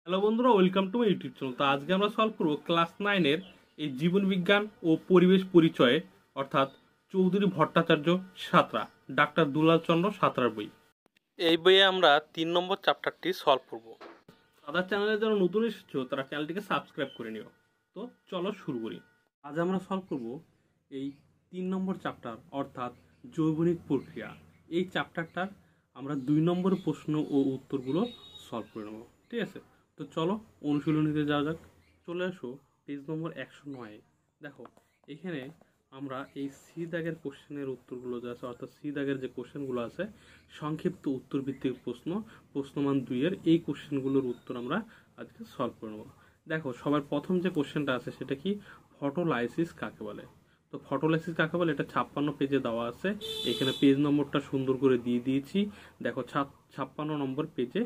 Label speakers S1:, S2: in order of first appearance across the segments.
S1: Hello বন্ধুরা, welcome to my YouTube channel. তো আজকে আমরা সলভ করবো ক্লাস 9-এর এই জীবন বিজ্ঞান ও পরিবেশ পরিচয়ে, অর্থাৎ চৌধুরী ভট্টাচার্য সাঁতরা, ডাক্তার দুলাল চন্দ্র সাঁতরার বই। এই বইয়ে আমরা 3 নম্বর চ্যাপ্টারটি সলভ করব। তাদের চ্যানেলে যারা নতুন এসেছো তারা চ্যানেলটিকে সাবস্ক্রাইব করে নিও। তো চলো শুরু করি। আজ আমরা সলভ করব এই 3 নম্বর চ্যাপ্টার, অর্থাৎ জৈবনিক প্রক্রিয়া। এই চ্যাপ্টারটার আমরা 2 নম্বর প্রশ্ন ও উত্তরগুলো সলভ করে নেব। ঠিক আছে, তো চলো অনুশীলনীতে যাওয়া যাক। চলে আসো পেজ নম্বর 109। দেখো এখানে আমরা এই সি দাগের কোশ্চেনের উত্তরগুলো যা আছে, অর্থাৎ সি দাগের যে কোশ্চেনগুলো আছে সংক্ষিপ্ত উত্তর ভিত্তিক প্রশ্ন, প্রশ্নমান 2-এর এই কোশ্চেনগুলোর উত্তর আমরা আজকে সলভ করে নেব। দেখো সবার প্রথম যে কোশ্চেনটা আছে সেটা কি, ফটোলাইসিস কাকে বলে। তো ফটোলাইসিস কাকে বলে এটা 56 পেজে দেওয়া আছে। এখানে পেজ নম্বরটা সুন্দর করে দিয়ে দিয়েছি। দেখো 56 নম্বর পেজে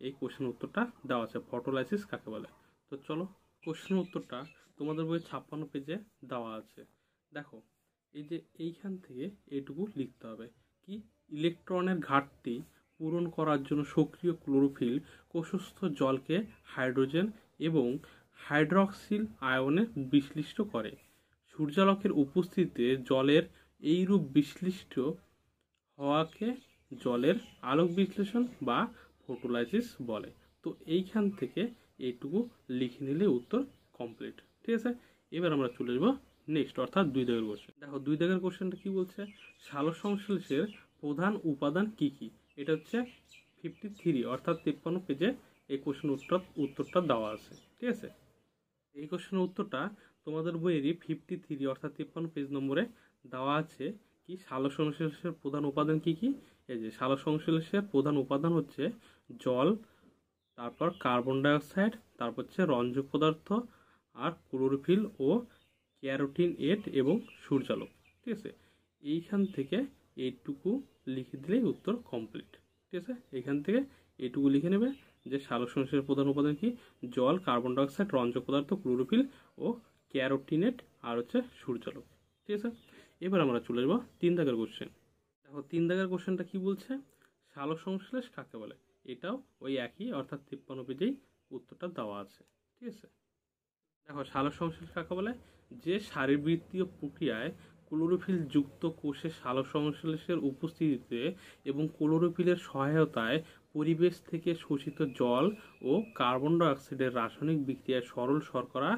S1: এই কোশ্চেন উত্তরটা দেওয়া আছে, ফটোলাইসিস কাকে বলে। তো চলো কোশ্চেন উত্তরটা তোমাদের বইয়ে 56 পেজে দেওয়া আছে। দেখো এই যে এইখান থেকে এইটুকু লিখতে হবে কি, ইলেকট্রনের ঘাটতি পূরণ করার জন্য সক্রিয় ক্লোরোফিল কোষস্থ জলকে হাইড্রোজেন এবং হাইড্রক্সিল আয়নে বিশ্লিষ্ট করে। সূর্যালোকের উপস্থিতিতে জলের এইরূপ বিশ্লিষ্ট হওয়াকে জলের আলোক বিশ্লেষণ বা ফটোলাইসিস বলে। তো এইখান থেকে এইটুকু লিখে নিলে উত্তর কমপ্লিট। ঠিক আছে, এবার আমরা চলে যাবো নেক্সট, অর্থাৎ 2 দাগের কোশ্চেন। দেখো 2 দাগের কোশ্চেনটা কি বলছে, সালোক সংশ্লেষের প্রধান উপাদান কি কি। এটা হচ্ছে 53 অর্থাৎ 53 পেজে এই কোশ্চেন উত্তরটা দেওয়া আছে। ঠিক আছে, এই কোশ্চেনের উত্তরটা তোমাদের বইয়েরই 53 অর্থাৎ 53 পেজ নম্বরে দেওয়া আছে। কি, সালোক সংশ্লেষের প্রধান উপাদান কি কি। এই যে সালোক সংশ্লেষের প্রধান উপাদান হচ্ছে জল, তারপর কার্বন ডাইঅক্সাইড, তারপর হচ্ছে রঞ্জক পদার্থ, আর ক্লোরোফিল ও ক্যারোটিনয়েড এবং সূর্যালোক। ঠিক আছে, এইখান থেকে এইটুকু লিখে দিলেই উত্তর কমপ্লিট। ঠিক আছে, এইখান থেকে এইটুকু লিখে নেবে যে সালোক সংশ্লেষের প্রধান উপাদান কি, জল, কার্বন ডাইঅক্সাইড, রঞ্জক পদার্থ, ক্লোরোফিল ও ক্যারোটিনেট আর হচ্ছে সূর্যালোক। ঠিক আছে, এবার আমরা চলে যাবো 3 দাগের কোশ্চেন। দেখো 3 দাগের কোশ্চেনটা কি বলছে, সালোক সংশ্লেষ কাকে বলে। এটাও ওই একই, অর্থাৎ 53 পেজেই উত্তরটা দেওয়া আছে। ঠিক আছে, দেখো সালোক সংশ্লেষ কাকে বলে, যে শারীরবৃত্তীয় প্রক্রিয়ায় ক্লোরোফিল যুক্ত কোষে সালোক সংশ্লেষের উপস্থিতিতে এবং ক্লোরোফিলের সহায়তায় পরিবেশ থেকে শোষিত জল ও কার্বন ডাইঅক্সাইডের রাসায়নিক বিক্রিয়ায় সরল শর্করা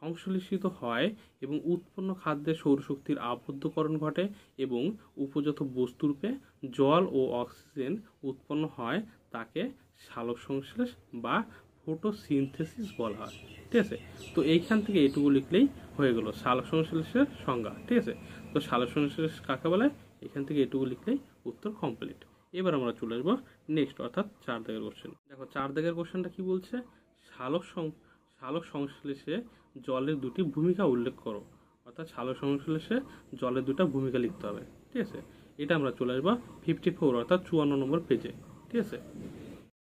S1: সংশ্লেষিত হয় এবং উৎপন্ন খাদ্যে সৌরশক্তির আবদ্ধকরণ ঘটে এবং উপজাত বস্তুরূপে জল ও অক্সিজেন উৎপন্ন হয়, তাকে সালোক সংশ্লেষ বা ফটোসিনথেসিস বলা হয়। ঠিক আছে, তো এইখান থেকে এটুকু লিখলেই হয়ে গেল সালোক সংশ্লেষের সংজ্ঞা। ঠিক আছে, তো সালোক সংশ্লেষ কাকে বলে, এখান থেকে এটুকু লিখলেই উত্তর কমপ্লিট। এবার আমরা চলে আসবো নেক্সট, অর্থাৎ 4 দাগের কোশ্চেন। দেখো 4 দাগের কোশ্চেনটা কি বলছে, সালোক সংশ্লেষে জলের দুটি ভূমিকা উল্লেখ করো। অর্থাৎ সালোক সংশ্লেষে জলের দুটো ভূমিকা লিখতে হবে। ঠিক আছে, এটা আমরা চলে আসবো 54 অর্থাৎ 54 নম্বর পেজে। ঠিক আছে,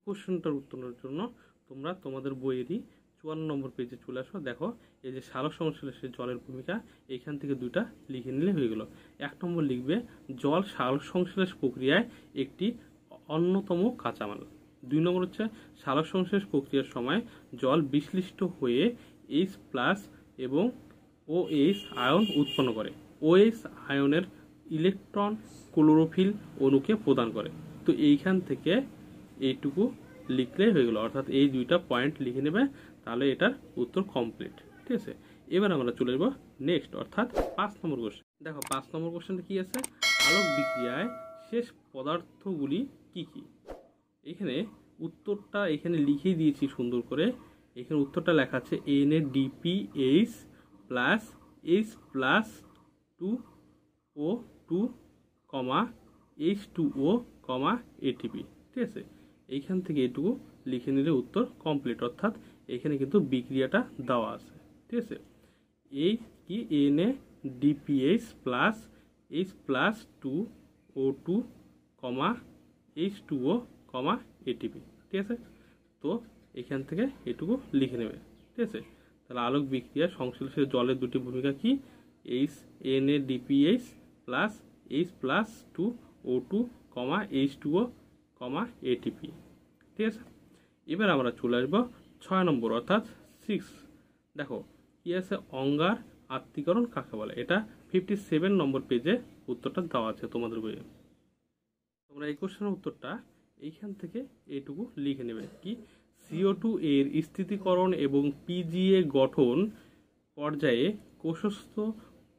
S1: কোশ্চেনটার উত্তরের জন্য তোমরা তোমাদের বইয়েরই 54 নম্বর পেজে চলে আসো। দেখো এই যে সালোক সংশ্লেষে জলের ভূমিকা, এইখান থেকে দুইটা লিখে নিলে হয়ে গেল। 1 নম্বর লিখবে, জল সালোক সংশ্লেষ প্রক্রিয়ায় একটি অন্যতম কাঁচামাল। 2 নম্বর হচ্ছে, সালোক সংশ্লেষ প্রক্রিয়ার সময় জল বিশ্লিষ্ট হয়ে H+ এবং OH আয়ন উৎপন্ন করে। OH আয়নের ইলেকট্রন ক্লোরোফিল অণুকে প্রদান করে। তো এইখান থেকে এইটুকু লিখলেই হয়ে গেল, অর্থাৎ এই দুইটা পয়েন্ট লিখে নেবে, তাহলে এটার উত্তর কমপ্লিট। ঠিক আছে, এবার আমরা চলে যাব নেক্সট, অর্থাৎ 5 নম্বর কোশ্চেন। দেখো 5 নম্বর কোশ্চেনটা কি আছে, আলোক বিক্রিয়ায় শেষ পদার্থগুলি কি কি। এখানে উত্তরটা এখানে লিখেই দিয়েছি সুন্দর করে। এখানে উত্তরটা লেখা আছে NADPH plus H+2O2, H2O, ATP। ঠিক আছে, এইখান থেকে এটুকু লিখে নিলে উত্তর কমপ্লিট, অর্থাৎ এখানে কিন্তু বিক্রিয়াটা দেওয়া আছে। ঠিক আছে, এই কি NADPH plus H+2O2, H2O, ATP। ঠিক আছে, তো এখান থেকে এটুকু লিখে নেবে। ঠিক আছে, তাহলে আলোক বিক্রিয়া সংশ্লেষের জলের দুটি ভূমিকা কি, NADPH plus H+2O2, H2O, ATP। ঠিক আছে, এবার আমরা চলে আসবো 6 নম্বর অর্থাৎ 6। দেখো কি আছে, অঙ্গার আত্তীকরণ কাকে বলে? এটা 57 নম্বর পেজে উত্তরটা দেওয়া আছে তোমাদের বইয়ে। তোমরা এই কোশ্চেনের উত্তরটা এইখান থেকে এইটুকু লিখে নেবে কি, CO2 এর স্থিতিকরণ এবং পিজিএ গঠন পর্যায়ে কোষস্থ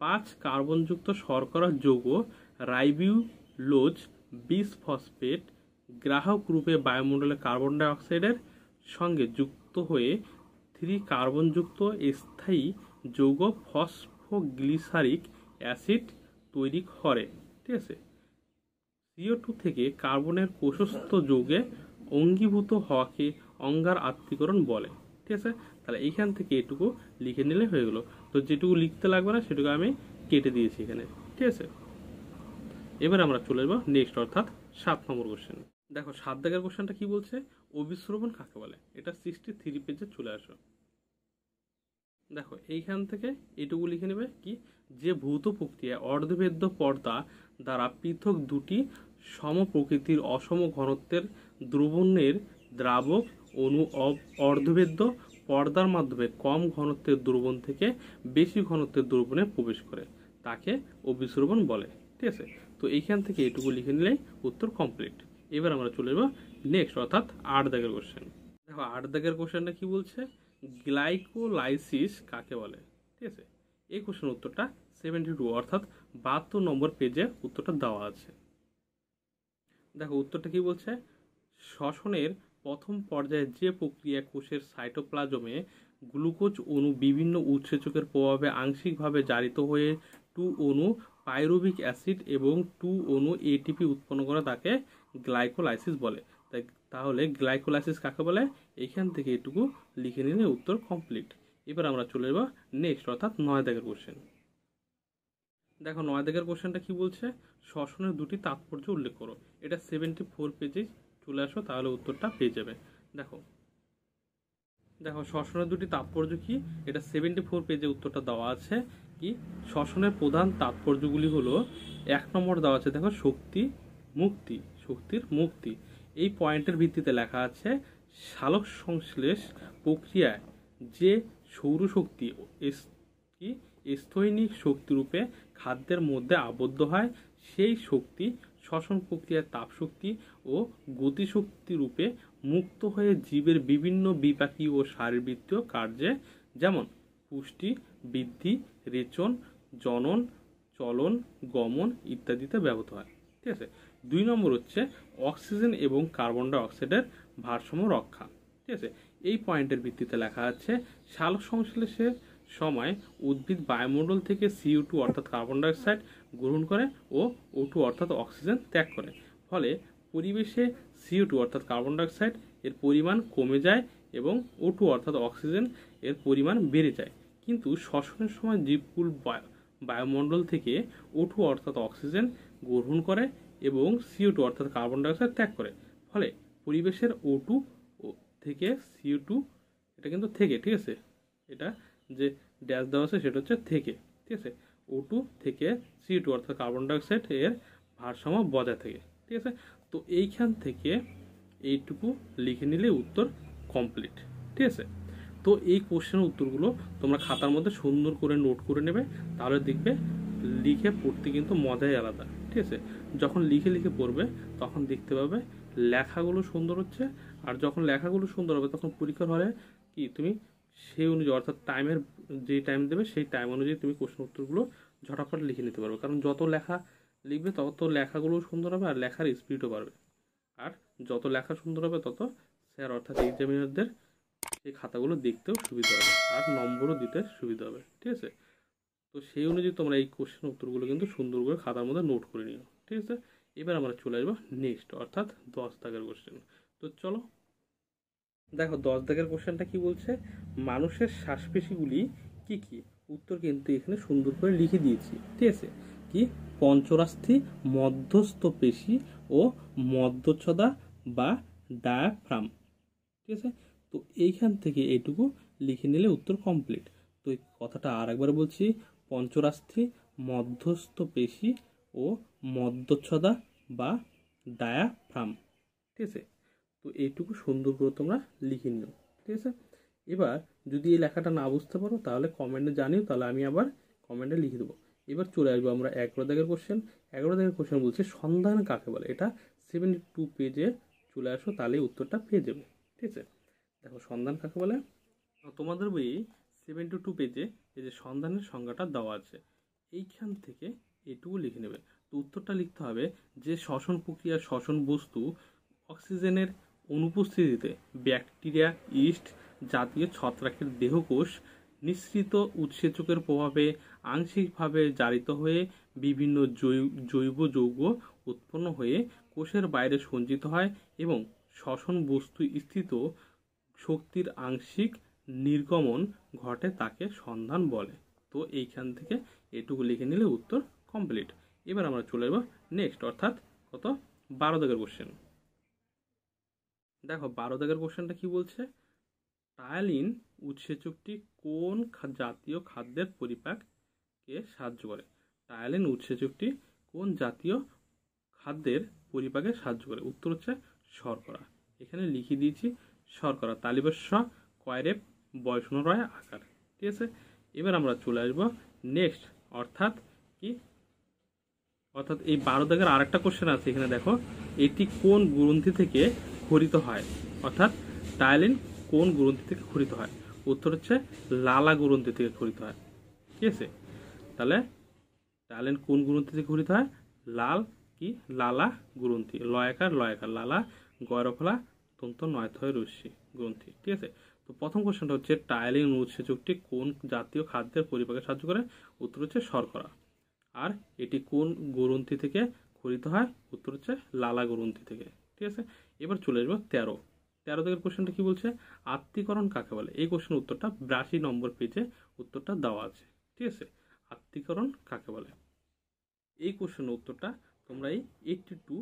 S1: 5 কার্বনযুক্ত শর্করা যৌগ রাইবিউলোজ বিসফসফেট গ্রাহক রূপে বায়ুমণ্ডলে কার্বন ডাই অক্সাইডের সঙ্গে যুক্ত হয়ে 3 কার্বনযুক্ত স্থায়ী যৌগ ফসফোগ্লিসারিক অ্যাসিড তৈরি করে। ঠিক আছে, CO2 থেকে কার্বনের কোষস্থ যৌগে অঙ্গীভূত হওয়াকে অঙ্গার আত্তীকরণ বলে। ঠিক আছে, তাহলে এইখান থেকে এটুকু লিখে নিলে হয়ে গেল। তো যেটুকু লিখতে লাগবে না সেটুকু আমি কেটে দিয়েছি এখানে। ঠিক আছে, এবার আমরা চলে যাবো নেক্সট অর্থাৎ 7 নম্বর কোশ্চেন। দেখো 7 দাগের কোশ্চেনটা কি বলছে, অবিশ্রবণ কাকে বলে? এটা 63 পেজে চলে আসো। দেখো এইখান থেকে এটুকু লিখে নেবে কি, যে ভৌত প্রক্রিয়ায় অর্ধভেদ্য পর্দা দ্বারা পৃথক দুটি সমপ্রকৃতির অসম ঘনত্বের দ্রবণের দ্রাবক অণু অর্ধভেদ্য পর্দার মাধ্যমে কম ঘনত্বের দ্রবণ থেকে বেশি ঘনত্বের দ্রবণে প্রবেশ করে তাকে অবিশ্রবণ বলে। ঠিক আছে, তো এইখান থেকে এটুকু লিখে নিলেই উত্তর কমপ্লিট। এবার আমরা চলে যাবো নেক্সট অর্থাৎ 8 দাগের কোশ্চেন। দেখো 8 দাগের কোশ্চেনটা কি বলছে, গ্লাইকোলাইসিস কাকে বলে? ঠিক আছে, এই কোশ্চেনের উত্তরটা 72 অর্থাৎ 72 নম্বর পেজে উত্তরটা দেওয়া আছে। দেখো উত্তরটা কি বলছে, শ্বসনের প্রথম পর্যায়ে যে প্রক্রিয়া কোষের সাইটোপ্লাজমে গ্লুকোজ অণু বিভিন্ন উৎসেচকের প্রভাবে আংশিকভাবে জারিত হয়ে 2 অণু পাইরুভিক অ্যাসিড এবং 2 অণু এটিপি উৎপন্ন করে তাকে গ্লাইকোলাইসিস বলে। তাহলে গ্লাইকোলাইসিস কাকে বলে? এইখান থেকে এটুকু লিখে নিলে উত্তর কমপ্লিট। এবার আমরা চলে যাব নেক্সট অর্থাৎ 9 দাগের কোশ্চেন। দেখো 9 দাগের কোশ্চেনটা কি বলছে, শ্বসনের দুটি তাৎপর্য উল্লেখ করো। এটা 74 পেজে চলে আসো, তাহলে উত্তরটা পেয়ে যাবে। দেখো দেখো শ্বসনের দুটি তাৎপর্য কি, এটা 74 পেজে উত্তরটা দেওয়া আছে। কি, শ্বসনের প্রধান তাৎপর্যগুলি হলো, 1 নম্বর দেওয়া আছে দেখো শক্তি মুক্তি, শক্তির মুক্তি। এই পয়েন্টের ভিত্তিতে লেখা আছে, সালোক সংশ্লেষ প্রক্রিয়ায় যে সৌরশক্তি কি স্থৈনিক শক্তিরূপে খাদ্যের মধ্যে আবদ্ধ হয়, সেই শক্তি শ্বসন প্রক্রিয়ায় তাপশক্তি ও গতিশক্তি রূপে মুক্ত হয়ে জীবের বিভিন্ন বিপাকী ও শারীরবৃত্তীয় কার্যে যেমন পুষ্টি, বৃদ্ধি, রেচন, জনন, চলন, গমন ইত্যাদিতে ব্যবহৃত হয়। ঠিক আছে, 2 নম্বর হচ্ছে অক্সিজেন এবং কার্বন ডাই অক্সাইডের ভারসাম্য রক্ষা। ঠিক আছে, এই পয়েন্টের ভিত্তিতে লেখা আছে, সালোক সংশ্লেষের সময় উদ্ভিদ বায়ুমণ্ডল থেকে CO2 অর্থাৎ কার্বন ডাই অক্সাইড গ্রহণ করে ও O2 অর্থাৎ অক্সিজেন ত্যাগ করে। ফলে পরিবেশে CO2 অর্থাৎ কার্বন ডাই অক্সাইড এর পরিমাণ কমে যায় এবং O2 অর্থাৎ অক্সিজেন এর পরিমাণ বেড়ে যায়। কিন্তু শ্বসনের সময় জীবকুল বায়ুমণ্ডল থেকে O2 অর্থাৎ অক্সিজেন গ্রহণ করে এবং CO2 অর্থাৎ কার্বন ডাই অক্সাইড ত্যাগ করে। ফলে পরিবেশের O2 থেকে CO2, এটা কিন্তু থেকে, ঠিক আছে, এটা যে ড্যাশ দেওয়া আছে সেটা হচ্ছে থেকে। ঠিক আছে, O2 থেকে CO2 অর্থাৎ কার্বন ডাই অক্সাইড এর ভারসাম্য বজায় থাকে। ঠিক আছে, তো এইখান থেকে এইটুকু লিখে নিলে উত্তর কমপ্লিট। ঠিক আছে, তো এই কোশ্চেনের উত্তরগুলো তোমরা খাতার মধ্যে সুন্দর করে নোট করে নেবে, তাহলে দেখবে লিখে পড়তে কিন্তু মজাই আলাদা। ঠিক আছে, যখন লিখে লিখে পড়বে তখন দেখতে পাবে লেখাগুলো সুন্দর হচ্ছে, আর যখন লেখাগুলো সুন্দর হবে তখন পরীক্ষার হলে কি তুমি সেই অনুযায়ী অর্থাৎ টাইমের যে টাইম দেবে সেই টাইম অনুযায়ী তুমি কোশ্চেন উত্তরগুলো ঝটাফট লিখে নিতে পারবে। কারণ যত লেখা লিখবে তত লেখাগুলো সুন্দর হবে আর লেখার স্পিডও বাড়বে। আর যত লেখা সুন্দর হবে তত স্যার অর্থাৎ এক্সামিনারদের সেই খাতাগুলো দেখতেও সুবিধা হবে আর নম্বরও দিতে সুবিধা হবে। ঠিক আছে, তো সেই অনুযায়ী তোমরা এই কোশ্চেন উত্তরগুলো কিন্তু সুন্দর করে খাতার মধ্যে নোট করে নিও। ঠিক আছে, এবার আমরা চলে আসবো নেক্সট অর্থাৎ 10 দাগের কোশ্চেন। তো চলো দেখো 10 দাগের কোশ্চেনটা কি বলছে, মানুষের শ্বাসপেশিগুলি কি কি? উত্তর কিন্তু এখানে সুন্দর করে লিখে দিয়েছি। ঠিক আছে, কি পঞ্চরাস্থি, মধ্যস্থ পেশি ও মধ্যচ্ছদা বা ডায়াফ্রাম। ঠিক আছে, তো এইখান থেকে এইটুকু লিখে নিলে উত্তর কমপ্লিট। তো এই কথাটা আর একবার বলছি, পঞ্চরাস্থি, মধ্যস্থ পেশি ও মধ্যচ্ছদা বা ডায়াফ্রাম। ঠিক আছে, তো এইটুকু সুন্দর করে তোমরা লিখে নিও। ঠিক আছে, এবার যদি এই লেখাটা না বুঝতে পারো তাহলে কমেন্টে জানিও, তাহলে আমি আবার কমেন্টে লিখে দেবো। এবার চলে আসবো আমরা 11 দাগের কোশ্চেন। 11 দাগের কোশ্চেন বলছে সন্ধান কাকে বলে। এটা 72 পেজে চলে আসো, তাহলে উত্তরটা পেয়ে যাবে। ঠিক আছে, দেখো সন্ধান কাকে বলে। তোমাদের বই 72 পেজে এই যে সন্ধানের সংজ্ঞাটা দেওয়া আছে, এইখান থেকে এটুকু লিখে নেবে। তো উত্তরটা লিখতে হবে যে শ্বসন প্রক্রিয়া শ্বসন বস্তু অক্সিজেনের অনুপস্থিতিতে ব্যাকটেরিয়া, ইস্ট জাতীয় ছত্রাকের দেহকোষ নিঃসৃত উৎসেচকের প্রভাবে আংশিকভাবে জারিত হয়ে বিভিন্ন জৈব যৌগ উৎপন্ন হয়ে কোষের বাইরে সঞ্চিত হয় এবং শ্বসন বস্তু স্থিত শক্তির আংশিক নির্গমন ঘটে, তাকে সন্ধান বলে। তো এইখান থেকে এটুকু লিখে নিলে উত্তর কমপ্লিট। এবার আমরা চলে যাব নেক্সট, অর্থাৎ কত 12 দাগের কোশ্চেন। দেখো 12 দাগের কোশ্চেনটা কি বলছে, টায়ালিন উৎসেচকটি কোন জাতীয় খাদ্যের পরিপাককে সাহায্য করে। টায়ালিন উৎসেচকটি কোন জাতীয় খাদ্যের পরিপাকে সাহায্য করে। উত্তর হচ্ছে শর্করা। এখানে লিখে দিয়েছি শর্করা, তালিবস্য কয়রেপ বয়সন রয় আকার। ঠিক আছে, এবার আমরা চলে আসবো নেক্সট, অর্থাৎ কি, অর্থাৎ এই 12 দাগের আরেকটা কোশ্চেন আছে এখানে। দেখো এটি কোন গ্রন্থি থেকে ক্ষরিত হয়, অর্থাৎ টায়ালিন কোন গ্রন্থি থেকে ক্ষরিত হয়। উত্তর হচ্ছে লালা গ্রন্থি থেকে ক্ষরিত হয়। ঠিক আছে, তাহলে টায়ালিন কোন গ্রন্থি থেকে ক্ষরিত হয়, লাল কি লালা গ্রন্থি, লয়াকার লালা গয়রফলা তন্ত নয়থয় রশ্মি গ্রন্থি। ঠিক আছে, তো প্রথম কোশ্চেনটা হচ্ছে টায়ালিন উৎসেচকটি কোন জাতীয় খাদ্যের পরিপাকে সাহায্য করে। উত্তর হচ্ছে শর্করা। আর এটি কোন গ্রন্থি থেকে ক্ষরিত হয়, উত্তর হচ্ছে লালা গ্রন্থি থেকে। ঠিক আছে, এবার চলে আসবো 13 থেকে কোশ্চেনটা কি বলছে, আত্তীকরণ কাকে বলে। এই কোশ্চেনের উত্তরটা 82 নম্বর পেজে উত্তরটা দেওয়া আছে। ঠিক আছে, আত্তীকরণ কাকে বলে। এই কোশ্চেনের উত্তরটা তোমরা এই 82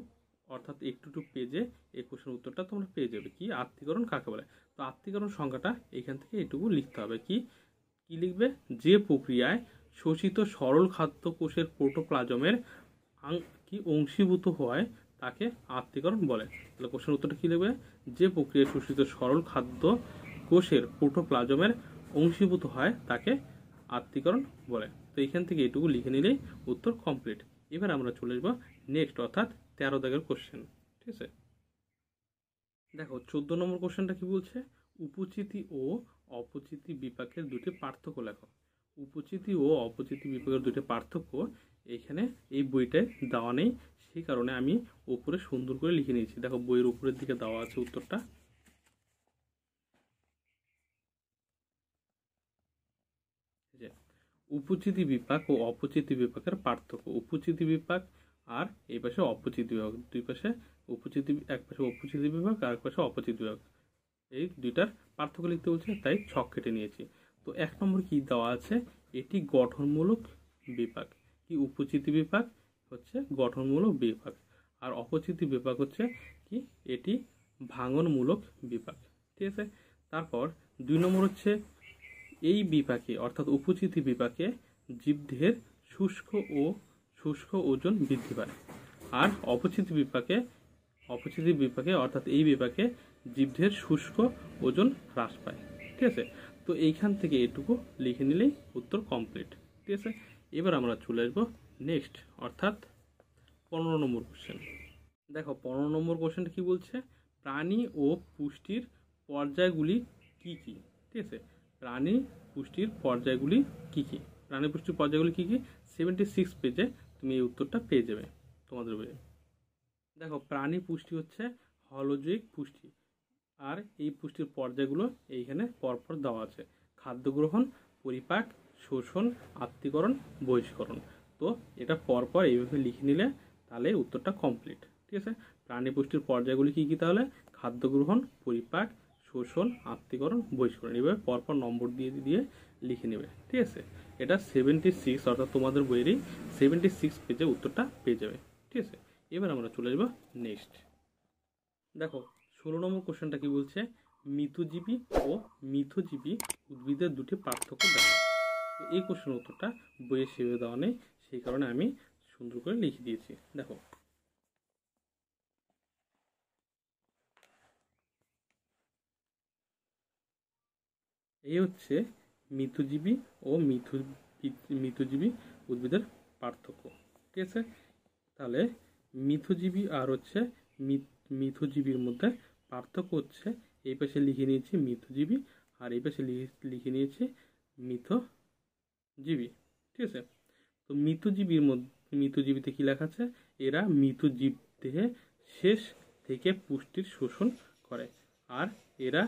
S1: অর্থাৎ 82 পেজে এই কোশ্চেনের উত্তরটা তোমরা পেয়ে যাবে, কি আত্তীকরণ কাকে বলে। তো আত্তীকরণ সংখ্যাটা এখান থেকে এটুকু লিখতে হবে, কি কি লিখবে, যে প্রক্রিয়ায় শোষিত সরল খাদ্য কোষের প্রোটোপ্লাজমের কি অংশীভূত হয় তাকে আত্তীকরণ বলে। তাহলে কোশ্চেনের উত্তরটা কি লিখবে, যে প্রক্রিয়ায় শোষিত সরল খাদ্য কোষের প্রোটোপ্লাজমের অংশীভূত হয় তাকে আত্তীকরণ বলে। তো এখান থেকে এটুকু লিখে নিলেই উত্তর কমপ্লিট। এবার আমরা চলে আসবো নেক্সট, অর্থাৎ 13 দাগের কোশ্চেন। ঠিক আছে, দেখো 14 নম্বর কোশ্চেনটা কি বলছে, উপচিতি ও অপচিতি বিপাকের দুটি পার্থক্য লেখো। উপচিতি ও অপচিতি বিপাকের দুটি পার্থক্য এখানে এই বইটায় দেওয়া নেই, সেই কারণে আমি উপরে সুন্দর করে লিখে নিয়েছি। দেখো বইয়ের উপরের দিকে দেওয়া আছে উত্তরটা। উপচিতি বিপাক ও অপচিতি বিপাকের পার্থক্য। উপচিতি বিপাক আর এই পাশে অপচিতি বিভাগ, দুই পাশে উপচিতি, এক পাশে উপচিতি বিভাগ আর এক পাশে অপচিতি বিভাগ, এই দুইটার পার্থক্য লিখতে বলছে, তাই ছক কেটে নিয়েছি। তো 1 নম্বর কি দেওয়া আছে, এটি গঠনমূলক বিপাক। কি উপচিতি বিপাক হচ্ছে গঠনমূলক বিপাক, আর অপচিতি বিপাক হচ্ছে কি এটি ভাঙনমূলক বিপাক। ঠিক আছে, তারপর 2 নম্বর হচ্ছে এই বিপাকে অর্থাৎ উপচিতি বিপাকে জীবদেহের শুষ্ক ওজন বৃদ্ধি পায়, আর অপচিতি বিপাকে অর্থাৎ এই বিপাকে জীবদেহের শুষ্ক ওজন হ্রাস পায়। ঠিক আছে, তো এইখান থেকে এটুকু লিখে নিলেই উত্তর কমপ্লিট। ঠিক আছে, এবার আমরা চলে আসবো নেক্সট, অর্থাৎ 15 নম্বর কোশ্চেন। দেখো 15 নম্বর কোশ্চেনটা কি বলছে, প্রাণী ও পুষ্টির পর্যায়গুলি কি কি। ঠিক আছে, প্রাণী পুষ্টির পর্যায়গুলি কি কি, প্রাণী পুষ্টির পর্যায়গুলি কি কি 76 পেজে তুমি এই উত্তরটা পেয়ে যাবে তোমাদের বইয়ে। দেখো প্রাণী পুষ্টি হচ্ছে হলজৈবিক পুষ্টি, আর এই পুষ্টির পর্যায়গুলো এইখানে পরপর দেওয়া আছে, খাদ্য গ্রহণ, পরিপাক, শোষণ, আত্তীকরণ, বহিষ্করণ। তো এটা পরপর এইভাবে লিখে নিলে তাহলে উত্তরটা কমপ্লিট। ঠিক আছে, প্রাণী পুষ্টির পর্যায়গুলি কি কি, তাহলে খাদ্য গ্রহণ, পরিপাক, শোষণ, আত্তীকরণ, বহিষ্করণ, এইভাবে পরপর নম্বর দিয়ে দিয়ে লিখে নেবে। ঠিক আছে, এটা 76 অর্থাৎ তোমাদের বইয়েরই 76 পেজে উত্তরটা পেয়ে যাবে। ঠিক আছে, এবার আমরা চলে যাব নেক্সট। দেখো 16 নম্বর কোশ্চেনটা কি বলছে, মৃতজীবী ও মিথজীবী উদ্ভিদের দুটি পার্থক্য দেখো। তো এই কোশ্চেনের উত্তরটা বইয়ে সেভাবে দেওয়া নেই, সেই কারণে আমি সুন্দর করে লিখে দিয়েছি। দেখো এই হচ্ছে মিথজীবী ও মিথজীবী উদ্ভিদের পার্থক্য। ঠিক আছে, তাহলে মিথজীবী আর হচ্ছে মিথজীবীর মধ্যে পার্থক্য হচ্ছে এই পাশে লিখে নিয়েছি মিথজীবী আর এই পাশে লিখে নিয়েছি মিথজীবী। ঠিক আছে, তো মিথজীবীতে কি লেখা আছে, এরা মিথজীব দেহে শেষ থেকে পুষ্টির শোষণ করে। আর এরা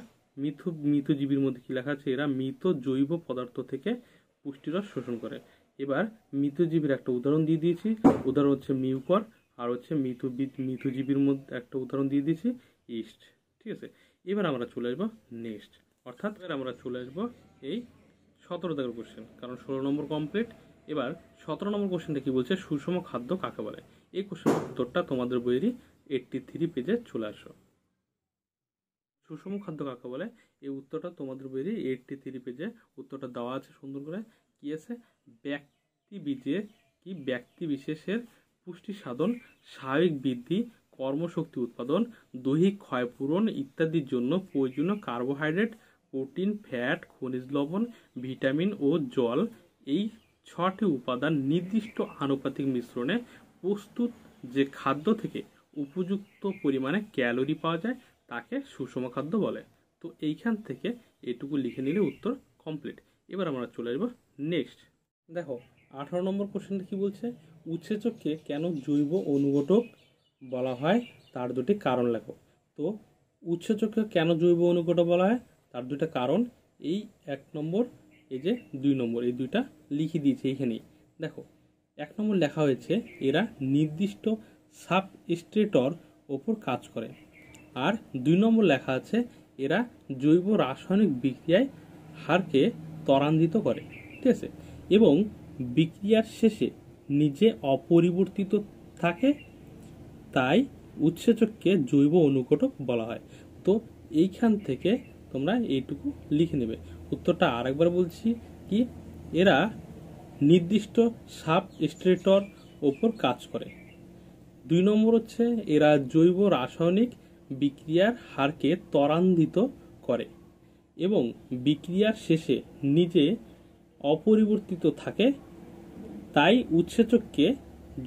S1: মিথজীবীর মধ্যে কি লেখা আছে, এরা মৃত জৈব পদার্থ থেকে পুষ্টিরস শোষণ করে। এবার মিথজীবীর একটা উদাহরণ দিয়ে দিয়েছি, উদাহরণ হচ্ছে মিউকর, আর হচ্ছে মিথজীবীর মধ্যে একটা উদাহরণ দিয়ে দিয়েছি ইস্ট। ঠিক আছে, এবার আমরা চলে আসবো নেক্সট, অর্থাৎ এবার আমরা চলে আসবো এই 17 দাগের কোশ্চেন, কারণ 16 নম্বর কমপ্লিট। এবার 17 নম্বর কোশ্চেনটা কি বলছে, সুষম খাদ্য কাকে বলে। এই কোশ্চেনের উত্তরটা তোমাদের বইয়েরই 83 পেজে চলে আসো। সুষম খাদ্য কাকে বলে, এই উত্তরটা তোমাদের বইয়েরই 83 পেজে উত্তরটা দেওয়া আছে সুন্দর করে। কি আছে, ব্যক্তি বিশেষের পুষ্টি সাধন, স্বাভাবিক বৃদ্ধি, কর্মশক্তি উৎপাদন, দৈহিক ক্ষয়পূরণ ইত্যাদির জন্য প্রয়োজনীয় কার্বোহাইড্রেট, প্রোটিন, ফ্যাট, খনিজ লবণ, ভিটামিন ও জল, এই 6টি উপাদান নির্দিষ্ট আনুপাতিক মিশ্রণে প্রস্তুত যে খাদ্য থেকে উপযুক্ত পরিমাণে ক্যালোরি পাওয়া যায় তাকে সুষম খাদ্য বলে। তো এইখান থেকে এটুকু লিখে নিলে উত্তর কমপ্লিট। এবার আমরা চলে আসবো নেক্সট। দেখো 18 নম্বর কোশ্চেনটা কি বলছে, উৎসেচককে কেন জৈব অনুঘটক বলা হয় তার দুটি কারণ লেখো। তো উৎসেচককে কেন জৈব অনুঘটক বলা হয় তার দুটা কারণ, এই 1 নম্বর এই যে 2 নম্বর, এই দুইটা লিখে দিয়েছে এইখানেই। দেখো 1 নম্বর লেখা হয়েছে এরা নির্দিষ্ট সাবস্ট্রেটর ওপর কাজ করে, আর 2 নম্বর লেখা আছে এরা জৈব রাসায়নিক বিক্রিয়ায় হারকে ত্বরান্বিত করে। ঠিক আছে, এবং বিক্রিয়ার শেষে নিজে অপরিবর্তিত থাকে, তাই উৎসেচককে জৈব অনুঘটক বলা হয়। তো এইখান থেকে তোমরা এইটুকু লিখে নেবে। উত্তরটা আরেকবার বলছি, কি এরা নির্দিষ্ট সাবস্ট্রেটর ওপর কাজ করে। 2 নম্বর হচ্ছে এরা জৈব রাসায়নিক বিক্রিয়ার হারকে ত্বরান্বিত করে এবং বিক্রিয়ার শেষে নিজে অপরিবর্তিত থাকে, তাই উৎসেচককে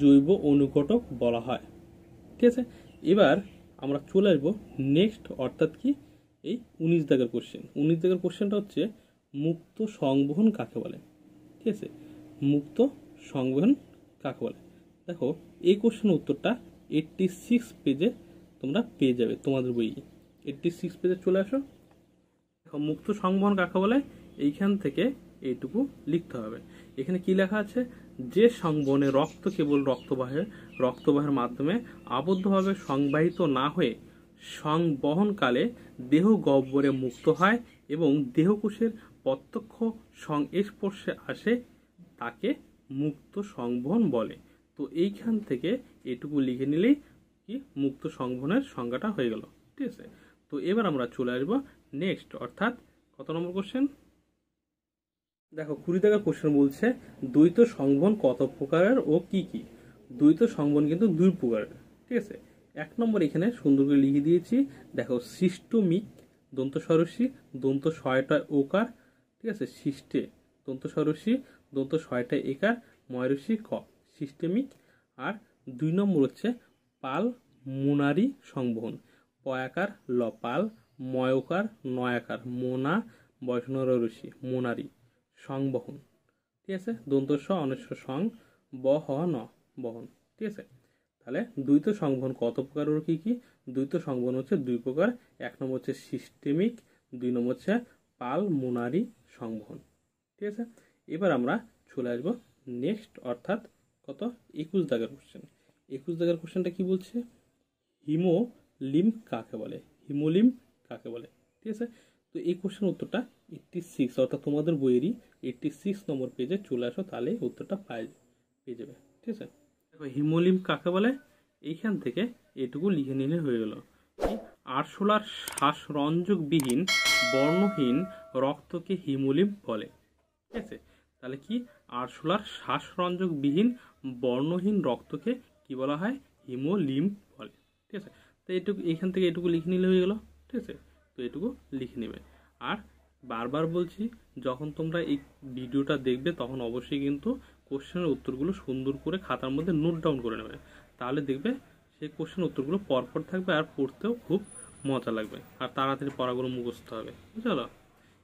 S1: জৈব অনুঘটক বলা হয়। ঠিক আছে, এবার আমরা চলে আসবো নেক্সট, অর্থাৎ কি এই 19 দাগের কোশ্চেন। 19 দাগের কোশ্চেনটা হচ্ছে মুক্ত সংবহন কাকে বলে। ঠিক আছে, মুক্ত সংবহন কাকে বলে। দেখো এই কোশ্চেনের উত্তরটা 86 পেজে তোমরা পেয়ে যাবে তোমাদের বই। 86 পেজে চলে আসো। দেখো মুক্ত সংবহন কাকে বলে, এইখান থেকে এইটুকু লিখতে হবে। এখানে কি লেখা আছে, যে সংবহনে রক্ত কেবল রক্তবাহের মাধ্যমে আবদ্ধভাবে সংবাহিত না হয়ে সংবহনকালে দেহ গহ্বরে মুক্ত হয় এবং দেহকোষের প্রত্যক্ষ সংস্পর্শে আসে, তাকে মুক্ত সংবহন বলে। তো এইখান থেকে এটুকু লিখে নিলেই কি মুক্ত সংবহনের সংজ্ঞাটা হয়ে গেল। ঠিক আছে, তো এবার আমরা চলে আসবো নেক্সট, অর্থাৎ কত নম্বর কোশ্চেন। দেখো 20 দাগের কোশ্চেন বলছে দ্বৈত সংবহন কত প্রকারের ও কি কি। দ্বৈত সংবহন কিন্তু 2 প্রকারের। ঠিক আছে, 1 নম্বর এখানে সুন্দর করে লিখে দিয়েছি। দেখো সিস্টেমিক দন্ত সরসী দন্ত 6টা ওকার। ঠিক আছে, সিস্টে দন্ত সরসী দন্ত 6টা একার ময়রসী ক সিস্টেমিক। আর 2 নম্বর হচ্ছে পাল মোনারি সংবহন, পয়াকার লপাল, ময়কার নয়াকার মোনা বয়সনরসী মোনারি সংবহন। ঠিক আছে, দন্ত স অনস্ব সং বহ ন বহন। ঠিক আছে, তাহলে দ্বৈত সংবহন কত প্রকার ও কি কি। দ্বৈত সংবহন হচ্ছে 2 প্রকার। 1 নম্বর হচ্ছে সিস্টেমিক, 2 নম্বর হচ্ছে পাল মোনারি সংবহন। ঠিক আছে, এবার আমরা চলে আসবো নেক্সট, অর্থাৎ কত 21 দাগের কোশ্চেন। 21 দাগের কোশ্চেনটা কি বলছে, হিমোলিম কাকে বলে। হিমোলিম কাকে বলে। ঠিক আছে, তো এই কোশ্চেন উত্তরটা 86, অর্থাৎ তোমাদের বইয়েরই 86 নম্বর পেজে চলে আসো, তাহলে উত্তরটা পেয়ে যাবে। ঠিক আছে, দেখো হিমোলিম কাকে বলে, এইখান থেকে এটুকু লিখে নিলে হয়ে গেল। আরশোলার শ্বাসরঞ্জকবিহীন বর্ণহীন রক্তকে হিমোলিম বলে। ঠিক আছে, তাহলে কি আরশোলার শ্বাসরঞ্জকবিহীন বর্ণহীন রক্তকে কি বলা হয়, হিমোলিম বলে। ঠিক আছে, তো এটুকু এখান থেকে এটুকু লিখে নিলে হয়ে গেল। ঠিক আছে, তো এটুকু লিখে নেবে। আর বারবার বলছি, যখন তোমরা এই ভিডিওটা দেখবে তখন অবশ্যই কিন্তু কোশ্চেনের উত্তরগুলো সুন্দর করে খাতার মধ্যে নোট ডাউন করে নেবে, তাহলে দেখবে সেই কোশ্চেনের উত্তরগুলো পরপর থাকবে আর পড়তেও খুব মজা লাগবে আর তাড়াতাড়ি পড়াগুলো মুখস্থ হবে। বুঝলো?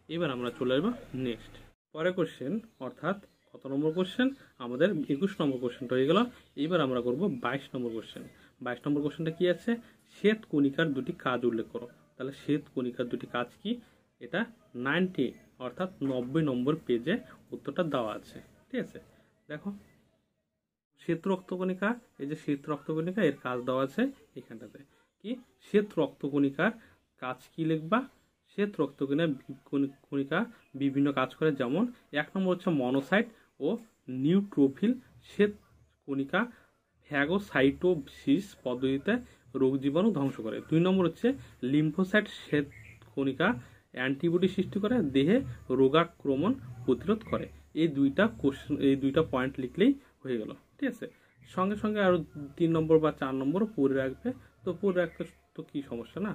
S1: এবার আমরা চলে আসবো নেক্সট পরের কোশ্চেন, অর্থাৎ কত নম্বর কোশ্চেন? আমাদের 21 নম্বর কোশ্চেনটা হয়ে গেল। এবার আমরা করব 22 নম্বর কোশ্চেন। 22 নম্বর কোশ্চেনটা কি আছে? শ্বেত কণিকার দুটি কাজ উল্লেখ করো। তাহলে শ্বেত কণিকার দুটি কাজ কি? এটা 90 অর্থাৎ 90 নম্বর পেজে উত্তরটা দেওয়া আছে। ঠিক আছে, দেখো শ্বেত রক্তকণিকা, এই যে শ্বেত রক্তকণিকা এর কাজ দেওয়া আছে এখানটাতে। কি শ্বেত রক্তকণিকার কাজ কি লিখবা? শ্বেত রক্তকণিকা বিভিন্ন কাজ করে, যেমন 1 নম্বর হচ্ছে মনোসাইট ও নিউট্রোফিল শ্বেত কণিকা ফ্যাগোসাইটোসিস পদ্ধতিতে রোগ জীবাণু ধ্বংস করে। 2 নম্বর হচ্ছে লিম্ফোসাইট শ্বেত কণিকা অ্যান্টিবডি সৃষ্টি করে, দেহে রোগাক্রমণ প্রতিরোধ করে। এই দুইটা পয়েন্ট লিখলেই হয়ে গেল। ঠিক আছে, সঙ্গে সঙ্গে আরো 3 নম্বর বা 4 নম্বর পড়ে রাখবে। তো পড়ে রাখতে তো কি সমস্যা, না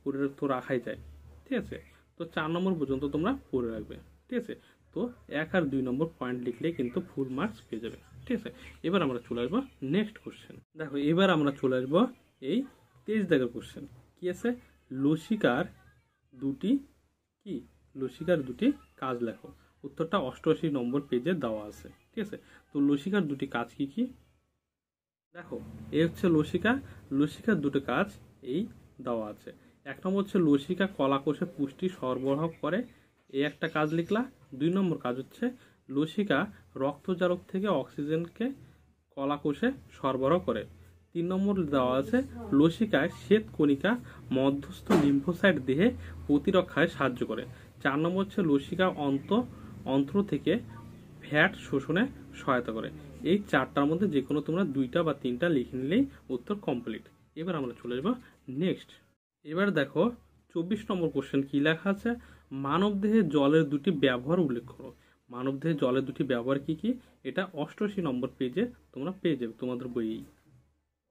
S1: পড়ে তো রাখাই যায়। ঠিক আছে, তো 4 নম্বর পর্যন্ত তোমরা পড়ে রাখবে। ঠিক আছে, তো 1 আর 2 নম্বর পয়েন্ট লিখলে কিন্তু ফুল মার্কস পেয়ে যাবে। ঠিক আছে, এবার আমরা চলে আসবো নেক্সট কোশ্চেন। দেখো এবার আমরা চলে আসবো এই 23 দাগের কোশ্চেন। কি আছে? লসিকার দুটি কাজ লেখো। উত্তরটা 88 নম্বর পেজে দেওয়া আছে। ঠিক আছে, তো লসিকার দুটি কাজ কি কি? দেখো এ হচ্ছে লসিকার দুটো কাজ এই দেওয়া আছে। 1 নম্বর হচ্ছে লসিকা কলাকোষে পুষ্টি সরবরাহ করে, এই একটা কাজ লিখলা। 2 নম্বর কাজ হচ্ছে লসিকা রক্তজারক থেকে অক্সিজেনকে কলাকোষে সরবরাহ করে। 3 নম্বর দেওয়া আছে লসিকায় শ্বেত কণিকা মধ্যস্থ লিম্ফোসাইট দেহে প্রতিরক্ষায় সাহায্য করে। 4 নম্বর হচ্ছে লসিকা অন্ত্র থেকে ফ্যাট শোষণে সহায়তা করে। এই 4টার মধ্যে যে কোনো তোমরা 2টা বা 3টা লিখে নিলেই উত্তর কমপ্লিট। এবার আমরা চলে যাবো নেক্সট। এবার দেখো 24 নম্বর কোশ্চেন কি লেখা আছে? মানবদেহে জলের দুটি ব্যবহার উল্লেখ করো। মানবদেহে জলের দুটি ব্যবহার কি কি? এটা 88 নম্বর পেজে তোমরা পেয়ে যাবে তোমাদের বইয়েই।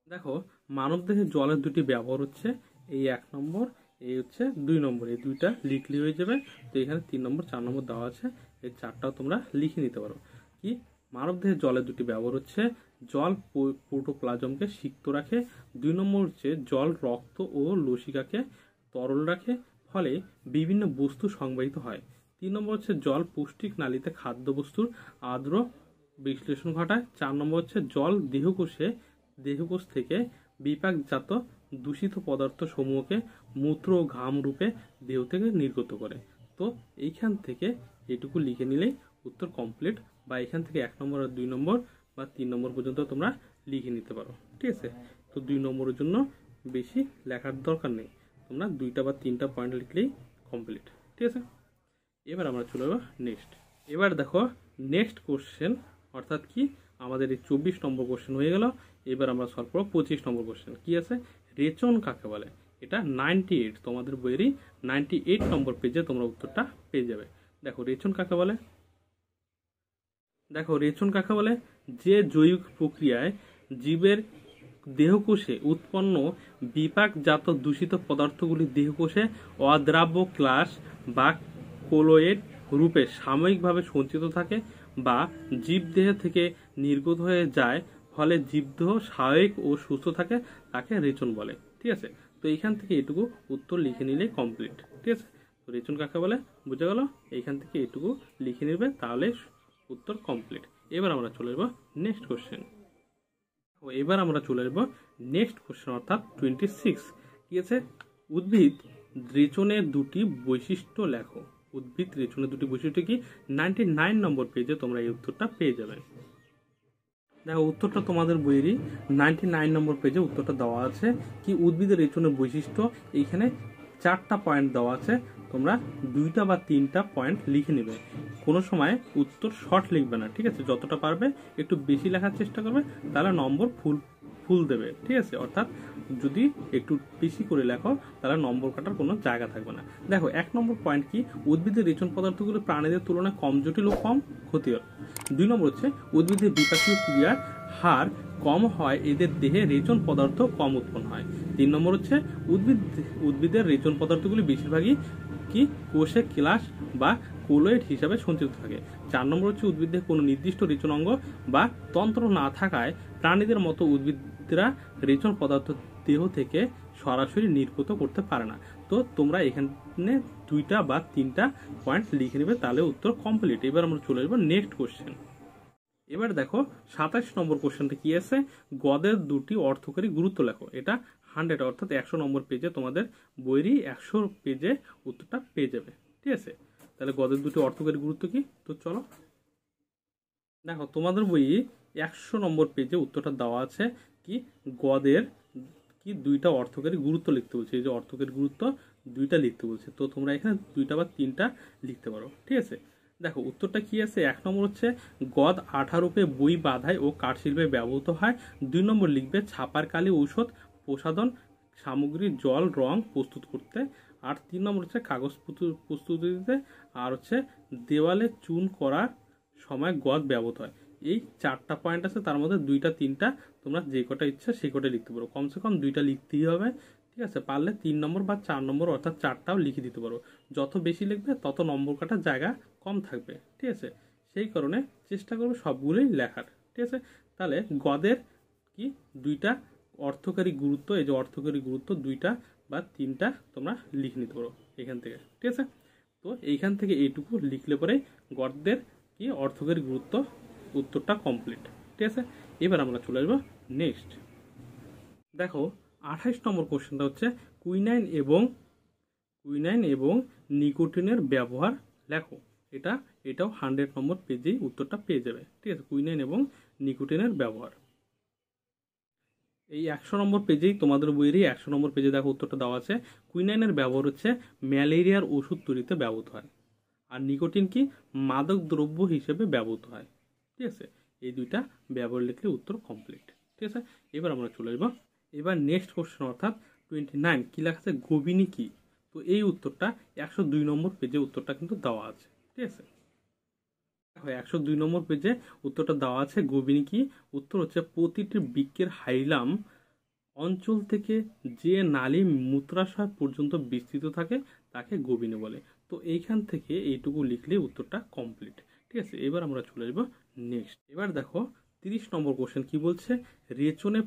S1: দেখো মানবদেহে জলের দুটি ব্যবহার হচ্ছে এই 1 নম্বর, এই হচ্ছে 2 নম্বর, এই দুইটা লিখলে হয়ে যাবে। তো এখানে 3 নম্বর 4 নম্বর দেওয়া আছে, এই 4টাও তোমরা লিখে নিতে পারো। কি মানবদেহে জলের দুটি ব্যবহার হচ্ছে জল প্রোটোপ্লাজমকে সিক্ত রাখে। 2 নম্বর হচ্ছে জল রক্ত ও লসিকাকে তরল রাখে, ফলে বিভিন্ন বস্তু সংবাহিত হয়। 3 নম্বর হচ্ছে জল পুষ্টিক নালীতে খাদ্যবস্তুর আর্দ্র বিশ্লেষণ ঘটায়। 4 নম্বর হচ্ছে জল দেহকোষ থেকে বিপাকজাত দূষিত পদার্থ সমূহকে মূত্র ও ঘাম রূপে দেহ থেকে নির্গত করে। তো এইখান থেকে এটুকু লিখে নিলেই উত্তর কমপ্লিট, বা এখান থেকে 1 নম্বর আর 2 নম্বর বা 3 নম্বর পর্যন্ত তোমরা লিখে নিতে পারো। ঠিক আছে, তো 2 নম্বরের জন্য বেশি লেখার দরকার নেই, তোমরা 2টা বা 3টা পয়েন্ট লিখলেই কমপ্লিট। ঠিক আছে, এবার আমরা চলে যাবো নেক্সট। এবার দেখো নেক্সট কোশ্চেন, অর্থাৎ কি আমাদের এই 24 নম্বর কোশ্চেন হয়ে গেল। এবার আমরা সলভ করবো 25 নম্বর কোশ্চেন। কি আছে? রেচন কাকে বলে? এটা 98 তোমাদের বইয়েরই 98 নম্বর পেজে তোমরা উত্তরটা পেয়ে যাবে। দেখো রেচন কাকে বলে? যে জৈবিক প্রক্রিয়ায় জীবের দেহকোষে উৎপন্ন বিপাকজাত দূষিত পদার্থগুলি দেহকোষে অদ্রাব্য ক্লাস বা কোলয়েড রূপে সাময়িকভাবে সঞ্চিত থাকে বা জীবদেহ থেকে নির্গত হয়ে যায়, ফলে জীবদেহ স্বাভাবিক ও সুস্থ থাকে, তাকে রেচন বলে। ঠিক আছে, তো এইখান থেকে এটুকু উত্তর লিখে নিলে কমপ্লিট। ঠিক আছে, তো রেচন কাকে বলে বুঝে গেল। এইখান থেকে এটুকু লিখে নেবে, তাহলে উত্তর কমপ্লিট। এবার আমরা চলে যাবো নেক্সট কোশ্চেন। অর্থাৎ 26। কি আছে? উদ্ভিদ রেচনের দুটি বৈশিষ্ট্য লেখো। উদ্ভিদ রেচনের দুটি বৈশিষ্ট্য কি? 99 নম্বর পেজে তোমরা এই উত্তরটা পেয়ে যাবে। দেখো উত্তরটা তোমাদের বইয়েরই 99 নম্বর পেজে উত্তরটা দেওয়া আছে। কি উদ্ভিদের রেচনের বৈশিষ্ট্য, এইখানে 4টা পয়েন্ট দেওয়া আছে, তোমরা 2টা বা 3টা পয়েন্ট লিখে নেবে। কোনো সময় উত্তর শর্ট লিখবে না। ঠিক আছে, যতটা পারবে একটু বেশি লেখার চেষ্টা করবে, তাহলে নম্বর ফুল দেবে। ঠিক আছে, অর্থাৎ যদি একটু বেশি করে লেখো তাহলে নম্বর কাটার কোনো জায়গা থাকবে না। দেখো 1 নম্বর পয়েন্ট কি? উদ্ভিদের রেচন পদার্থগুলো প্রাণীদের তুলনায় কম জটিল ও কম ক্ষতিকর। 2 নম্বর হচ্ছে উদ্ভিদের বিপাকীয় ক্রিয়ার হার কম হয়, এদের দেহে রেচন পদার্থ কম উৎপন্ন হয়। 3 নম্বর হচ্ছে উদ্ভিদের রেচন পদার্থগুলি বেশিরভাগই কি কোষে ক্লাস বা কোলয়েড হিসাবে সঞ্চিত থাকে। 4 নম্বর হচ্ছে উদ্ভিদের কোনো নির্দিষ্ট রেচন অঙ্গ বা তন্ত্র না থাকায় প্রাণীদের মতো উদ্ভিদরা রেচন পদার্থ দেহ থেকে সরাসরি নির্গত করতে পারে না। তো তোমরা এখানে 2টা বা 3টা পয়েন্ট লিখে নেবে, তাহলে উত্তর কমপ্লিট। এবার আমরা চলে আসবো নেক্সট কোশ্চেন। এবার দেখো 27 নম্বর কোশ্চেনটা কি আছে, গদের দুটি অর্থকরী গুরুত্ব লেখো। এটা 100 অর্থাৎ 100 নম্বর পেজে, তোমাদের বইয়েরই 100 পেজে উত্তরটা পেয়ে যাবে। ঠিক আছে, তাহলে গদের দুটি অর্থকরী গুরুত্ব কি, তো চলো দেখো তোমাদের বই 100 নম্বর পেজে উত্তরটা দেওয়া আছে কি গদের কি 2টা অর্থকরী গুরুত্ব লিখতে বলছে। এই যে অর্থকরী গুরুত্ব 2টা লিখতে বলছে, তো তোমরা এখানে 2টা বা 3টা লিখতে পারো। ঠিক আছে, দেখো উত্তরটা কি আছে। 1 নম্বর হচ্ছে গদ আঠা রূপে বই বাঁধাই ও কাঠশিল্পে ব্যবহৃত হয়। 2 নম্বর লিখবে ছাপার কালি, ঔষধ, প্রসাধন সামগ্রী, জল, রং প্রস্তুত করতে। আর 3 নম্বর হচ্ছে কাগজ প্রস্তুতিতে। আর হচ্ছে দেওয়ালে চুন করার সময় গদ ব্যবহৃত হয়। এই 4টা পয়েন্ট আছে, তার মধ্যে 2টা 3টা তোমরা যে কটা ইচ্ছা সে কটা লিখতে পারো। কমসে কম 2টা লিখতেই হবে। ঠিক আছে, পারলে 3 নম্বর বা 4 নম্বর অর্থাৎ 4টাও লিখে দিতে পারো। যত বেশি লিখবে তত নম্বর কাটার জায়গা কম থাকবে। ঠিক আছে, সেই কারণে চেষ্টা করবে সবগুলোই লেখার। ঠিক আছে, তাহলে গদের কি 2টা অর্থকারী গুরুত্ব, এই যে অর্থকারী গুরুত্ব 2টা বা 3টা তোমরা লিখে নিতে পারো এখান থেকে। ঠিক আছে, তো এইখান থেকে এইটুকু লিখলে পরে গদ্যের কি অর্থকারী গুরুত্ব উত্তরটা কমপ্লিট। ঠিক আছে, এবার আমরা চলে আসবো নেক্সট। দেখো 28 নম্বর কোশ্চেনটা হচ্ছে কুইনাইন এবং নিকোটিনের ব্যবহার লেখো। এটাও 100 নম্বর পেজেই উত্তরটা পেয়ে যাবে। ঠিক আছে, কুইনাইন এবং নিকোটিনের ব্যবহার এই 100 নম্বর পেজেই, তোমাদের বইয়েরই 100 নম্বর পেজে দেখো উত্তরটা দেওয়া আছে। কুইনাইনের ব্যবহার হচ্ছে ম্যালেরিয়ার ওষুধ তৈরিতে ব্যবহৃত হয়, আর নিকোটিন কি মাদক দ্রব্য হিসেবে ব্যবহৃত হয়। ঠিক আছে, এই 2টা ব্যবহার লিখলে উত্তর কমপ্লিট। ঠিক আছে, এবার আমরা চলে আসবো এবার নেক্সট কোশ্চেন অর্থাৎ 29 কি লেখা আছে গোবিনী কি। তো এই উত্তরটা 102 নম্বর পেজে উত্তরটা কিন্তু দেওয়া আছে। ঠিক আছে, 102 নম্বর পেজে উত্তরটা দেওয়া আছে গোবিনী কি। উত্তর হচ্ছে প্রতিটি বৃক্কের হাইলাম অঞ্চল থেকে যে নালী মূত্রাশয় পর্যন্ত বিস্তৃত থাকে তাকে গোবিনী বলে। তো এইখান থেকে এইটুকু লিখলে উত্তরটা কমপ্লিট। ঠিক আছে, এবার আমরা চলে আসবো নেক্সট। এবার দেখো 30 নম্বর কোশ্চেন কি বলছে, রেচনে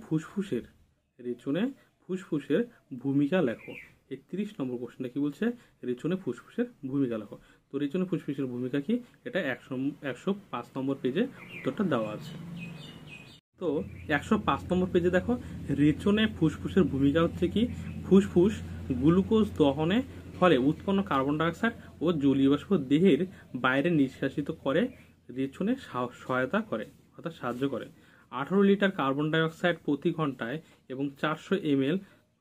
S1: ফুসফুসের ভূমিকা লেখো। এই 30 নম্বর কোশ্চেনটা কি বলছে, রেচনে ফুসফুসের ভূমিকা লেখো। তো রেচনে ফুসফুসের ভূমিকা কি, এটা 105 নম্বর পেজে উত্তরটা দেওয়া আছে। তো 105 নম্বর পেজে দেখো রেচনে ফুসফুসের ভূমিকা হচ্ছে কি, ফুসফুস গ্লুকোজ দহনে ফলে উৎপন্ন কার্বন ডাইঅক্সাইড ও জলীয় বাষ্প দেহের বাইরে নিষ্কাশিত করে রেচনে সহায়তা করে অর্থাৎ সাহায্য করে। 18 লিটার কার্বন ডাইঅক্সাইড প্রতি ঘন্টায় এবং 400 ml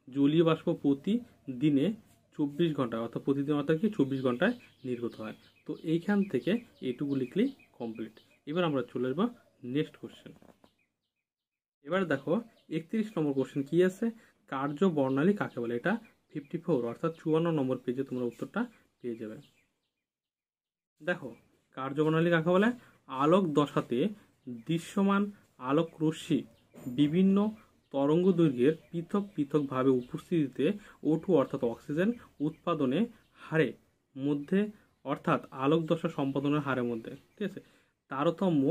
S1: জলীয় বাষ্প প্রতিদিনে 24 ঘন্টায় অর্থাৎ প্রতিদিন অর্থাৎ কি 24 ঘন্টায় নির্গত হয়। তো এইখান থেকে এইটুকু লিখলেই কমপ্লিট। এবার আমরা চলে আসবো নেক্সট কোশ্চেন। এবার দেখো 31 নম্বর কোশ্চেন কি আছে, কার্য বর্ণালী কাকে বলে। এটা 54 অর্থাৎ 54 নম্বর পেজে তোমরা উত্তরটা পেয়ে যাবে। দেখো কার্য বর্ণালী কাকে বলে, আলোক দশাতে দৃশ্যমান আলোক রশ্মি বিভিন্ন তরঙ্গ দৈর্ঘ্যের পৃথক পৃথকভাবে উপস্থিতিতে O2 অর্থাৎ অক্সিজেন উৎপাদনে হারে মধ্যে অর্থাৎ আলোক দশা সম্পাদনের হারের মধ্যে, ঠিক আছে, তারতম্য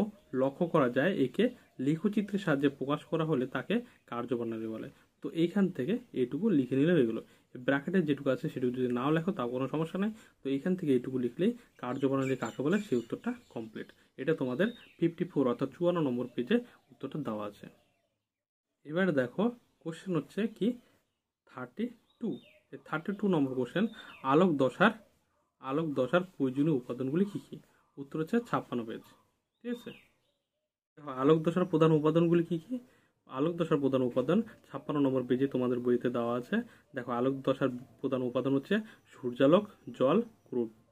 S1: লক্ষ্য করা যায়। একে লেখচিত্রের সাহায্যে প্রকাশ করা হলে তাকে কার্যবর্ণালী বলে। তো এইখান থেকে এইটুকু লিখে নিলে হয়ে গেলো। ব্র্যাকেটে যেটুকু আছে সেটুকু যদি নাও লেখো তাও কোনো সমস্যা নেই। তো এইখান থেকে এইটুকু লিখলেই কার্যবর্ণালী কাকে বলে সেই উত্তরটা কমপ্লিট। এটা তোমাদের 54 অর্থাৎ 54 নম্বর পেজে উত্তরটা দেওয়া আছে। এবার দেখো কোশ্চেন হচ্ছে কি 32। 32 নম্বর কোশ্চেন, আলোক দশার প্রয়োজনীয় উপাদানগুলি কী কী। উত্তর হচ্ছে 56 পেজ। ঠিক আছে, আলোক দশার প্রধান উপাদানগুলি কী কী। আলোক দশার প্রধান উপাদান 56 নম্বর পেজে তোমাদের বইতে দেওয়া আছে। দেখো আলোক দশার প্রধান উপাদান হচ্ছে সূর্যালোক, জল,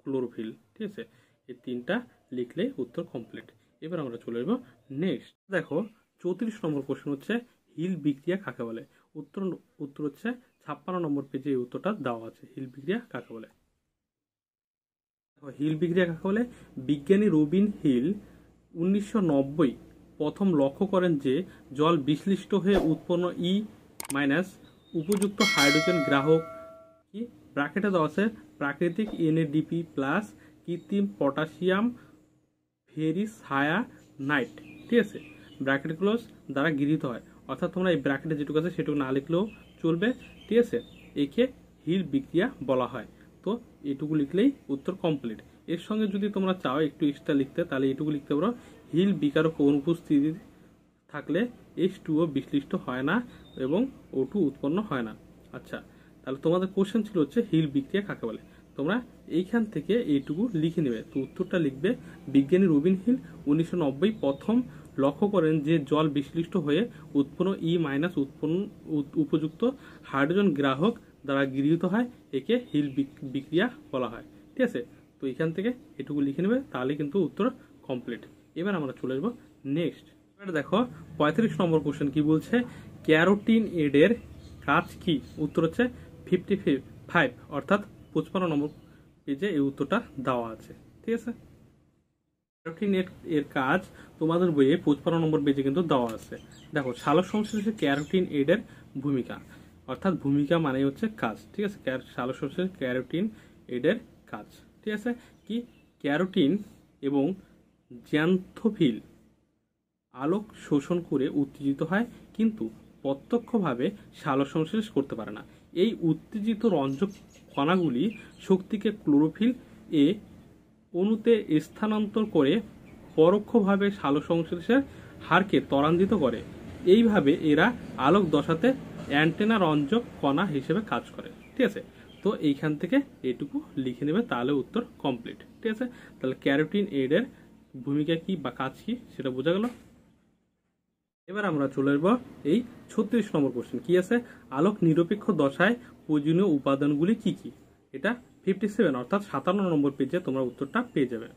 S1: ক্লোরোফিল। ঠিক আছে, এই 3টা লিখলে উত্তর কমপ্লিট। এবার আমরা চলে যাবো নেক্সট। দেখো 34 নম্বর কোশ্চেন হচ্ছে হিল বিক্রিয়া কাকে বলে। উত্তর হচ্ছে 56 নম্বর পেজে এই উত্তরটা দেওয়া আছে। হিল বিক্রিয়া কাকে বলে। হিল বিক্রিয়া কাকে বলে, বিজ্ঞানী রবিন হিল 1990 প্রথম লক্ষ্য করেন যে জল বিশ্লিষ্ট হয়ে উৎপন্ন E- উপযুক্ত হাইড্রোজেন গ্রাহক কি ব্র্যাকেটে দেওয়া আছে প্রাকৃতিক NADP প্লাস কৃত্রিম পটাশিয়াম ফেরিসায়ানাইট, ঠিক আছে, ব্র্যাকেট ক্লোজ দ্বারা গৃহীত হয়। অর্থাৎ তোমরা এই ব্র্যাকেটে যেটুকু আছে সেটুকু না লিখলেও চলবে, ঠিক আছে। একে হিল বিক্রিয়া বলা হয়। তো এটুকু লিখলেই উত্তর কমপ্লিট। এর সঙ্গে যদি তোমরা চাও একটু এক্সট্রা লিখতে, তাহলে এটুকু লিখতে পারো, হিল বিকারক অনুপস্থিতি থাকলে H2O বিশ্লিষ্ট হয় না এবং O2 উৎপন্ন হয় না। আচ্ছা, তাহলে তোমাদের কোশ্চেন ছিল হচ্ছে হিল বিক্রিয়া কাকে বলে। তোমরা এইখান থেকে এইটুকু লিখে নেবে। তো উত্তরটা লিখবে, বিজ্ঞানী রবিন হিল 1990 প্রথম লক্ষ্য করেন যে জল বিশ্লিষ্ট হয়ে উৎপন্ন উৎপন্ন উপযুক্ত হাইড্রোজেন গ্রাহক দ্বারা গৃহীত হয়, একে হিল বিক্রিয়া বলা হয়, ঠিক আছে। তো এখান থেকে এটুকু লিখে নেবে, তাহলে কিন্তু উত্তর কমপ্লিট। এবার আমরা চলে আসবো নেক্সট। এবার দেখো 35 নম্বর কোশ্চেন কি বলছে, ক্যারোটিন এডের কাজ কি? উত্তর হচ্ছে 55, অর্থাৎ 55 নম্বর পেজে এই উত্তরটা দেওয়া আছে, ঠিক আছে। ক্যারোটিন এর কাজ তোমাদের বইয়ে 55 নম্বর পেজে কিন্তু দেওয়া আছে। দেখো, সালোক সংশ্লেষে ক্যারোটিন এডের ভূমিকা, অর্থাৎ ভূমিকা মানে হচ্ছে কাজ, ঠিক আছে। সালোক সংশ্লেষে ক্যারোটিন এডের কাজ, ঠিক আছে। কি, ক্যারোটিন এবং জ্যান্থোফিল আলোক শোষণ করে উত্তেজিত হয়, কিন্তু প্রত্যক্ষভাবে সালোক সংশ্লেষ করতে পারে না। এই উত্তেজিত রঞ্জক কণাগুলি শক্তিকে ক্লোরোফিল এ অণুতে স্থানান্তর করে পরোক্ষভাবে সালোক সংশ্লেষের হারকে ত্বরান্বিত করে। এইভাবে এরা আলোক দশাতে অ্যান্টেনা রঞ্জক কণা হিসেবে কাজ করে, ঠিক আছে। তো এইখান থেকে এটুকু লিখে নেবে, তাহলে উত্তর কমপ্লিট, ঠিক আছে। তাহলে ক্যারোটিন এডের ভূমিকা কি বা কাজ কি সেটা বোঝা গেল। এবার আমরা চলে আসবো এই 36 নম্বর কোশ্চেন কি আছে, আলোক নিরপেক্ষ দশায় প্রয়োজনীয় উপাদানগুলি কি কি? এটা 57 অর্থাৎ 57 নম্বর পেজে তোমরা উত্তরটা পেয়ে যাবে।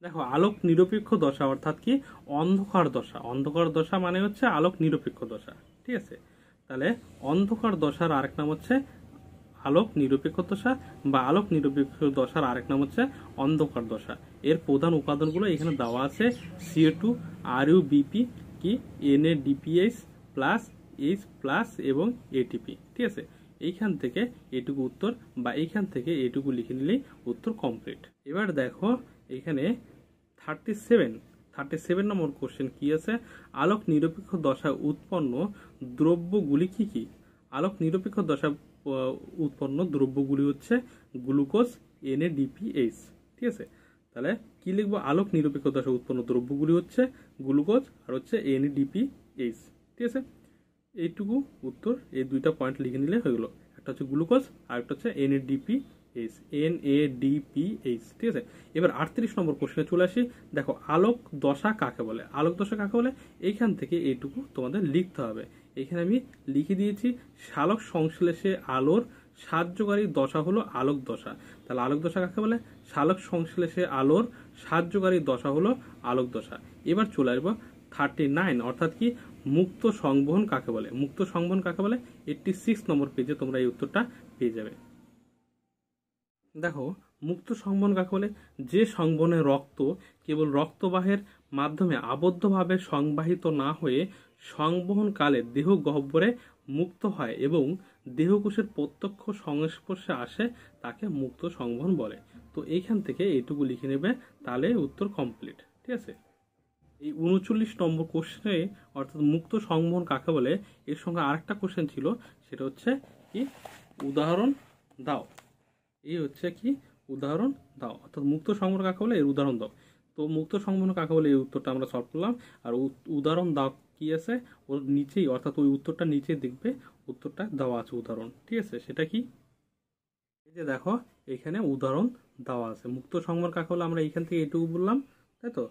S1: দেখো, আলোক নিরপেক্ষ দশা অর্থাৎ কি, অন্ধকার দশা। অন্ধকার দশা মানে হচ্ছে আলোক নিরপেক্ষ দশা, ঠিক আছে। তাহলে অন্ধকার দশার আরেক নাম হচ্ছে আলোক নিরপেক্ষ দশা, বা আলোক নিরপেক্ষ দশার আরেক নাম হচ্ছে অন্ধকার দশা। এর প্রধান উপাদানগুলো এখানে দেওয়া আছে, CO2, RuBp, কি NADPH প্লাস H প্লাস এবং ATP, ঠিক আছে। এইখান থেকে এটুকু উত্তর, বা এইখান থেকে এটুকু লিখে নিলেই উত্তর কমপ্লিট। এবার দেখো এখানে 37 নম্বর কোশ্চেন কি আছে, আলোক নিরপেক্ষ দশায় উৎপন্ন দ্রব্যগুলি কি কি? আলোক নিরপেক্ষ দশা উৎপন্ন দ্রব্যগুলি হচ্ছে গ্লুকোজ, NADPH, ঠিক আছে। তাহলে কি লিখবো, আলোক নিরপেক্ষ দশা উৎপন্ন দ্রব্যগুলি হচ্ছে গ্লুকোজ আর হচ্ছে NADPH, ঠিক আছে। এইটুকু উত্তর, এই দুইটা পয়েন্ট লিখে নিলে হয়ে গেল। একটা হচ্ছে গ্লুকোজ আর একটা হচ্ছে NADPH, ঠিক আছে। এবার 38 নম্বর কোশ্চেনে চলে আসি। দেখো, আলোক দশা কাকে বলে? আলোক দশা কাকে বলে, এইখান থেকে এইটুকু তোমাদের লিখতে হবে। এখানে আমি লিখে দিয়েছি, সালোক সংশ্লেষে আলোর সাহায্যকারী দশা হলো আলোক দশা। তাহলে আলোক দশা কাকে বলে? সালোক সংশ্লেষে আলোর সাহায্যকারী দশা হলো আলোক দশা। এবার চলে আসবো 39, অর্থাৎ কি, মুক্ত সংবহন কাকে বলে? মুক্ত সংবহন কাকে বলে? 86 নম্বর পেজে তোমরা এই উত্তরটা পেয়ে যাবে। দেখো, মুক্ত সংবহন কাকে বলে? যে সংবহনে রক্ত কেবল রক্তবাহের মাধ্যমে আবদ্ধভাবে সংবাহিত না হয়ে সংবহনকালে দেহ গহ্বরে মুক্ত হয় এবং দেহকোষের প্রত্যক্ষ সংস্পর্শে আসে, তাকে মুক্ত সংবহন বলে। তো এইখান থেকে এইটুকু লিখে নেবে, তাহলে উত্তর কমপ্লিট, ঠিক আছে। এই 39 নম্বর কোশ্চেনে, অর্থাৎ মুক্ত সংবহন কাকে বলে, এর সঙ্গে আরেকটা কোশ্চেন ছিল, সেটা হচ্ছে কি, উদাহরণ দাও। এই হচ্ছে কি, উদাহরণ দাও, অর্থাৎ মুক্ত সংবহন কাকে বলে, এর উদাহরণ দাও। তো মুক্ত সংবহন কাকে বলে এই উত্তরটা আমরা সলভ করলাম। আর উদাহরণ দাও কি আছে ওর নিচেই, অর্থাৎ ওই উত্তরটা নিচে দেখবে উত্তরটা দেওয়া আছে উদাহরণ, ঠিক আছে। সেটা কি, এই যে দেখো এখানে উদাহরণ দেওয়া আছে। মুক্ত সংবহন কাকে বলে আমরা এইখান থেকে এইটুকু বললাম, তাই তো।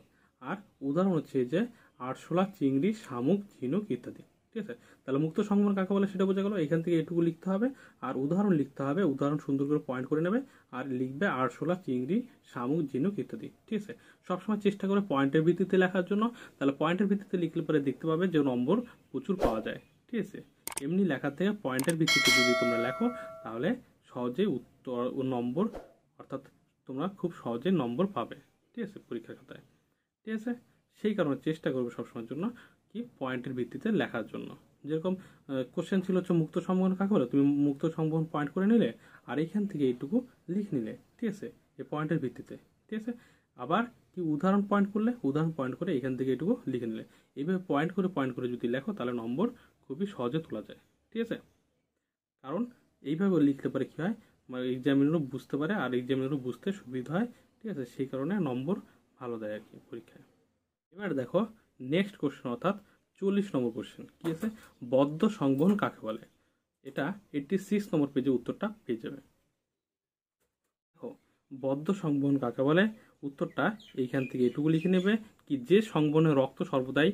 S1: আর উদাহরণ হচ্ছে যে আরশোলা, চিংড়ি, শামুক, ঝিনুক ইত্যাদি, ঠিক আছে। তাহলে মুক্ত সংবহন কাকে বলে সেটা বোঝা গেল। এখান থেকে এটুকু লিখতে হবে আর উদাহরণ লিখতে হবে। উদাহরণ সুন্দর করে পয়েন্ট করে নেবে আর লিখবে আরশোলা, চিংড়ি, শামুক, ঝিনুক ইত্যাদি, ঠিক আছে। সবসময় চেষ্টা করে পয়েন্টের ভিত্তিতে লেখার জন্য, তাহলে পয়েন্টের ভিত্তিতে লিখলে পরে দেখতে পাবে যে নম্বর প্রচুর পাওয়া যায়, ঠিক আছে। এমনি লেখার থেকে পয়েন্টের ভিত্তিতে যদি তোমরা লেখো, তাহলে সহজেই উত্তর ও নম্বর, অর্থাৎ তোমরা খুব সহজে নম্বর পাবে, ঠিক আছে, পরীক্ষার খাতায়, ঠিক আছে। সেই কারণে চেষ্টা করবে সবসময়ের জন্য কি, পয়েন্টের ভিত্তিতে লেখার জন্য। যেরকম কোশ্চেন ছিল হচ্ছে মুক্ত সংবহন কাকে বলে, তুমি মুক্ত সংবহন পয়েন্ট করে নিলে আর এইখান থেকে এইটুকু লিখে নিলে, ঠিক আছে, এই পয়েন্টের ভিত্তিতে, ঠিক আছে। আবার কি উদাহরণ পয়েন্ট করলে, উদাহরণ পয়েন্ট করে এখান থেকে এইটুকু লিখে নিলে। এইভাবে পয়েন্ট করে যদি লেখো তাহলে নম্বর খুবই সহজে তোলা যায়, ঠিক আছে। কারণ এইভাবে লিখতে পারে কী হয়, মানে এক্সামিনারও বুঝতে পারে আর এক্সামিনারও বুঝতে সুবিধা হয়, ঠিক আছে, সেই কারণে নম্বর ভালো দেয় আর কি পরীক্ষায়। এবার দেখো নেক্সট কোশ্চেন, অর্থাৎ 40 নম্বর কোশ্চেন কি আছে, বদ্ধ সংবহন কাকে বলে। এটা 86 নম্বর পেজে উত্তরটা পেয়ে যাবে। দেখো বদ্ধ সংবহন কাকে বলে, উত্তরটা এইখান থেকে এটুকু লিখে নেবে কি, যে সংবহনে রক্ত সর্বদাই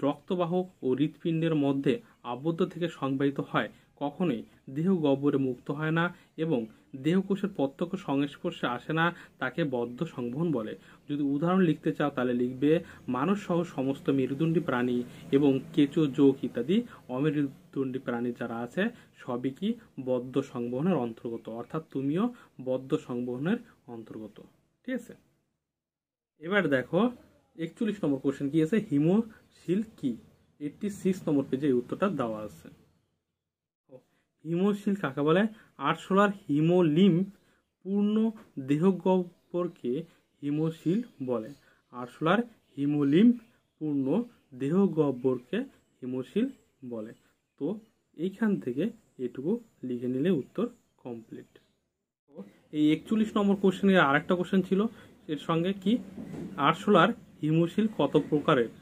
S1: রক্তবাহ ও হৃৎপিণ্ডের মধ্যে আবদ্ধ থেকে সংবাহিত হয়, কখনোই দেহ গহ্বরে মুক্ত হয় না এবং দেহকোষের প্রত্যক্ষ সংস্পর্শে আসে না, তাকে বদ্ধ সংবহন বলে। যদি উদাহরণ লিখতে চাও তাহলে লিখবে মানুষ সহ সমস্ত মেরুদণ্ডী প্রাণী এবং কেঁচো, জোঁক ইত্যাদি অমেরুদণ্ডী প্রাণী যারা আছে সবই কি বদ্ধ সংবহনের অন্তর্গত, অর্থাৎ তুমিও বদ্ধ সংবহনের অন্তর্গত, ঠিক আছে। এবার দেখো 41 নম্বর কোশ্চেন কি আছে, হিমোশিল কি। 86 নম্বর পেজে এই উত্তরটা দেওয়া আছে। হিমোশিল কাকে বলে, আরশোলার হিমোলিম্ফ পূর্ণ দেহগহ্বরকে হিমোশিল বলে। আরশোলার হিমোলিম্ফ পূর্ণ দেহগহ্বরকে হিমোশিল বলে। তো এইখান থেকে এটুকু লিখে নিলে উত্তর কমপ্লিট। এই 41 নম্বর কোশ্চেনের আরেকটা কোশ্চেন ছিল এর সঙ্গে কি, আরশোলার হিমোশিল কত প্রকারের।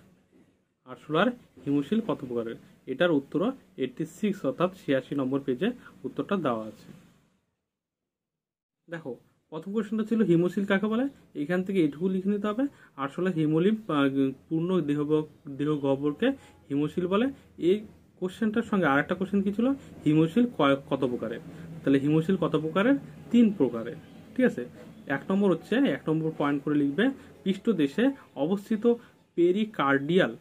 S1: আরশোলার হিমোশিল কত প্রকারের, এটার উত্তর 86 অর্থাৎ 86 নম্বর পেজে উত্তরটা দেওয়া আছে। দেখো প্রথম কোশ্চেনটা ছিল হিমোশিল কাকে বলে, এখান থেকে এটুকু লিখে নিতে হবে, আরশোলার হিমোলিম্ফ পূর্ণ দেহগহ্বরকে হিমোশিল বলে। এই কোশ্চেনটার সঙ্গে আরেকটা কোশ্চেন কি ছিল, হিমোশিল কত প্রকারের। তাহলে হিমোশিল কত প্রকারের, 3 প্রকারের, ঠিক আছে। 1 নম্বর হচ্ছে, 1 নম্বর পয়েন্ট করে লিখবে পৃষ্ঠদেশে অবস্থিত পেরিকার্ডিয়াল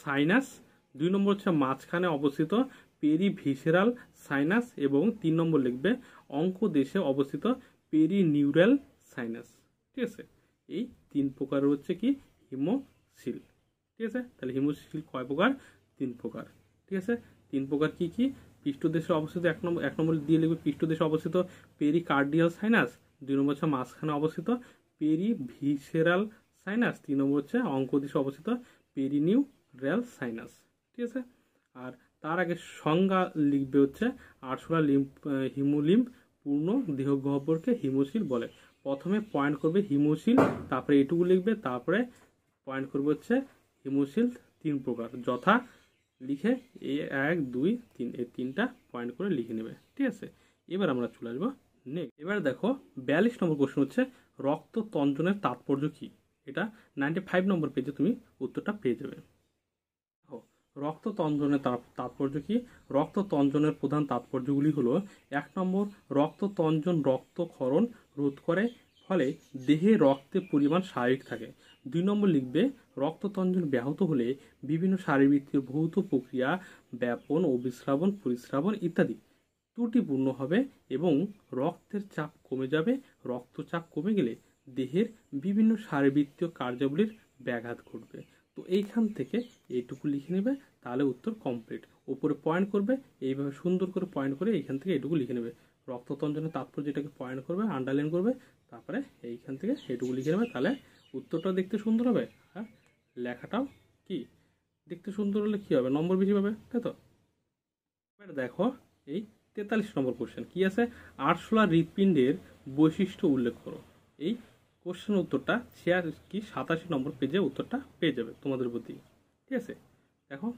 S1: সাইনাস, 2 নম্বর হচ্ছে মাঝখানে অবস্থিত পেরিভিসেরাল সাইনাস এবং 3 নম্বর লিখবে অঙ্ক দেশে অবস্থিত পেরিনিউরাল সাইনাস, ঠিক আছে। এই 3 প্রকারের হচ্ছে কি হিমোশিল, ঠিক আছে। তাহলে হিমোশিল কয় প্রকার, 3 প্রকার, ঠিক আছে। 3 প্রকার কি কি, পৃষ্ঠদেশে অবস্থিত 1 নম্বর দিয়ে লিখবে পৃষ্ঠদেশে অবস্থিত পেরিকার্ডিয়াল সাইনাস, 2 নম্বর হচ্ছে মাঝখানে অবস্থিত পেরিভিসেরাল সাইনাস, 3 নম্বর হচ্ছে অঙ্ক দেশে অবস্থিত পেরিনিউরাল সাইনাস, ঠিক আছে। আর তার আগে সংজ্ঞা লিখবে হচ্ছে আরশোলার হিমোলিম্ফ পূর্ণ দেহগহ্বরকে হিমোশিল বলে। প্রথমে পয়েন্ট করবে হিমোশিল, তারপরে এটুকু লিখবে, তারপরে পয়েন্ট করবে হচ্ছে হিমোশিল 3 প্রকার, যথা লিখে 1 2 3 এই 3টা পয়েন্ট করে লিখে নেবে, ঠিক আছে। এবার আমরা চলে আসবো নেক্সট। এবার দেখো 42 নম্বর কোশ্চেন হচ্ছে রক্ত তঞ্জনের তাৎপর্য কি। এটা 95 নম্বর পেজে তুমি উত্তরটা পেয়ে যাবে। রক্ত তঞ্জনের তাৎপর্য কি, রক্ত তঞ্জনের প্রধান তাৎপর্যগুলি হলো, 1 নম্বর রক্ত তঞ্জন রক্তক্ষরণ রোধ করে, ফলে দেহে রক্তের পরিমাণ স্বাভাবিক থাকে। 2 নম্বর লিখবে রক্ত তঞ্জন ব্যাহত হলে বিভিন্ন শারীরবৃত্তীয় ভৌত প্রক্রিয়া ব্যাপন, অভিস্রাবণ, পরিস্রাবণ ইত্যাদি ত্রুটিপূর্ণ হবে এবং রক্তের চাপ কমে যাবে। রক্তচাপ কমে গেলে দেহের বিভিন্ন শারীরবৃত্তীয় কার্যাবলীর ব্যাঘাত ঘটবে। তো এইখান থেকে এইটুকু লিখে নেবে, তাহলে উত্তর কমপ্লিট। উপরে পয়েন্ট করবে, এইভাবে সুন্দর করে পয়েন্ট করে এইখান থেকে এইটুকু লিখে নেবে, রক্ততঞ্জনের তাৎপর্য এটাকে পয়েন্ট করবে, আন্ডারলাইন করবে, তারপরে এইখান থেকে এইটুকু লিখে নেবে, তাহলে উত্তরটা দেখতে সুন্দর হবে আর লেখাটাও কি দেখতে সুন্দর হলে কি হবে, নম্বর বেশি পাবে, তাই তো। এবার দেখো এই 43 নম্বর কোশ্চেন কি আছে, আরশোলার হৃৎপিণ্ডের বৈশিষ্ট্য উল্লেখ করো। এই কোশ্চেন উত্তরটা 87 নম্বর পেজে উত্তরটা পেয়ে যাবে তোমাদের প্রতি, ঠিক আছে। দেখো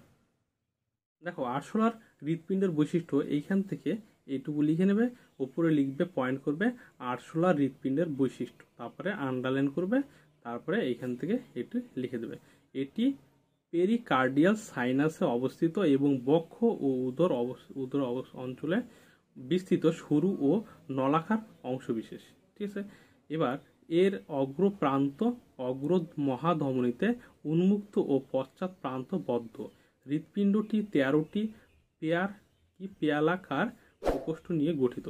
S1: দেখো আরশোলার হৃৎপিণ্ডের বৈশিষ্ট্য এইখান থেকে এইটুকু লিখে নেবে, উপরে লিখবে পয়েন্ট করবে আরশোলার হৃৎপিণ্ডের বৈশিষ্ট্য, তারপরে আন্ডারলাইন করবে, তারপরে এইখান থেকে এটি লিখে দেবে। এটি পেরিকার্ডিয়াল সাইনাসে অবস্থিত এবং বক্ষ ও উদর অঞ্চলে বিস্তৃত সরু ও নলাকার অংশবিশেষ, ঠিক আছে। এবার এর অগ্রপ্রান্ত অগ্র মহাধমনীতে উন্মুক্ত ও পশ্চাৎ প্রান্ত বদ্ধ। হৃৎপিণ্ডটি 13টি পেয়ালাকার প্রকোষ্ঠ নিয়ে গঠিত।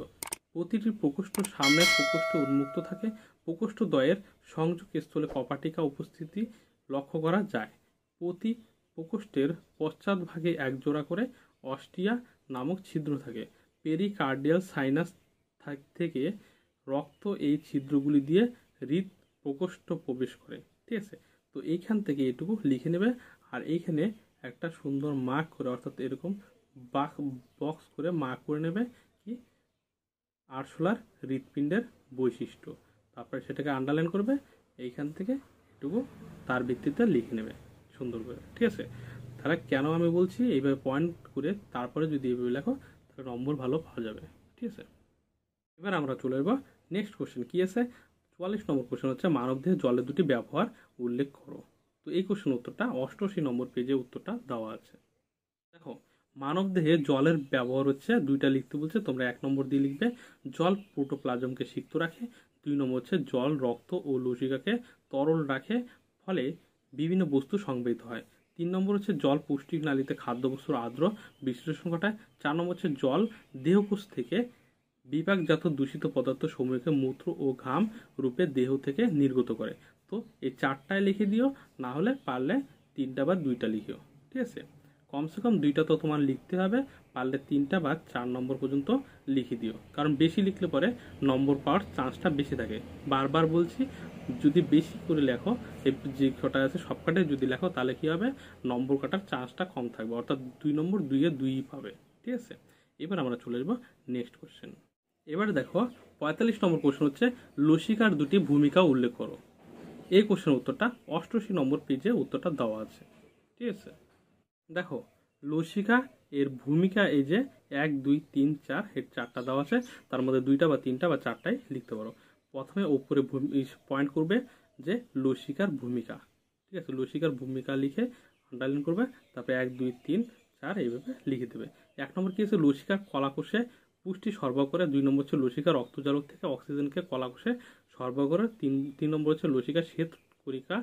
S1: প্রতিটি প্রকোষ্ঠ সামনের প্রকোষ্ঠ উন্মুক্ত থাকে। প্রকোষ্ঠদ্বয়ের সংযোগস্থলে কপাটিকা উপস্থিতি লক্ষ্য করা যায়। প্রতি প্রকোষ্ঠের পশ্চাৎভাগে একজোড়া করে অস্টিয়া নামক ছিদ্র থাকে। পেরিকার্ডিয়াল সাইনাস থেকে রক্ত এই ছিদ্রগুলি দিয়ে হৃদ প্রকোষ্ঠ প্রবেশ করে। ঠিক আছে, তো এইখান থেকে এটুকু লিখে নেবে। আর এইখানে একটা সুন্দর মার্ক করে, অর্থাৎ এরকম বক্স করে মার্ক করে নেবে কি আরশোলার হৃৎপিণ্ডের বৈশিষ্ট্য। তারপরে সেটাকে আন্ডারলাইন করবে, এইখান থেকে এটুকু তার ভিত্তিতে লিখে নেবে সুন্দর করে। ঠিক আছে, তাহলে কেন আমি বলছি এইভাবে পয়েন্ট করে তারপরে যদি এইভাবে লেখো তাহলে নম্বর ভালো পাওয়া যাবে। ঠিক আছে, এবার আমরা চলে যাবো নেক্সট কোশ্চেন। কি আছে 44 নম্বর কোশ্চেন হচ্ছে মানবদেহে জলের দুটি ব্যবহার উল্লেখ করো। তো এই কোশ্চেন উত্তরটা 88 নম্বর পেজে উত্তরটা দেওয়া আছে। দেখো, মানবদেহে জলের ব্যবহার হচ্ছে দুইটা লিখতে বলছে, তোমরা 1 নম্বর দিয়ে লিখবে জল প্রোটোপ্লাজমকে সিক্ত রাখে, 2 নম্বর হচ্ছে জল রক্ত ও লসিকাকে তরল রাখে, ফলে বিভিন্ন বস্তু সংবেদিত হয়, 3 নম্বর হচ্ছে জল পুষ্টিক নালীতে খাদ্যবস্তুর আর্দ্র বিশ্লেষণ ঘটায়, 4 নম্বর হচ্ছে জল দেহকোষ থেকে বিপাকজাত দূষিত পদার্থ সমূহকে মূত্র ও ঘাম রূপে দেহ থেকে নির্গত করে। তো এই 4টায় লিখে দিও, না হলে পারলে 3টা বা 2টা লিখিও। ঠিক আছে, কমসে কম 2টা তো তোমার লিখতে হবে, পারলে 3টা বা 4 নম্বর পর্যন্ত লিখে দিও, কারণ বেশি লিখলে পরে নম্বর পাওয়ার চান্সটা বেশি থাকে। বারবার বলছি, যদি বেশি করে লেখো, যে কটা আছে সব কটাই যদি লেখো তাহলে কি হবে, নম্বর কাটার চান্সটা কম থাকবে, অর্থাৎ 2 নম্বর 2-এ 2ই পাবে। ঠিক আছে, এবার আমরা চলে যাবো নেক্সট কোশ্চেন। এবারে দেখো 45 নম্বর কোশ্চেন হচ্ছে লসিকার দুটি ভূমিকা উল্লেখ করো। এই কোশ্চেনের উত্তরটা 88 নম্বর পেজে উত্তরটা দেওয়া আছে। ঠিক আছে, দেখো লসিকা এর ভূমিকা এই যে 1 2 3 4 এর 4টা দেওয়া আছে, তার মধ্যে 2টা বা 3টা বা 4টাই লিখতে পারো। প্রথমে উপরে পয়েন্ট করবে যে লসিকার ভূমিকা। ঠিক আছে, লসিকার ভূমিকা লিখে আন্ডারলাইন করবে, তারপরে 1 2 3 4 এইভাবে লিখে দেবে। 1 নম্বর কি আছে, লসিকার কলাকোষে পুষ্টি সরবরাহ করে, 2 নম্বর হচ্ছে লসিকার রক্তজালক থেকে অক্সিজেনকে কলাকোষে সরবরাহ করে, 3 নম্বর হচ্ছে লসিকার শ্বেত কণিকা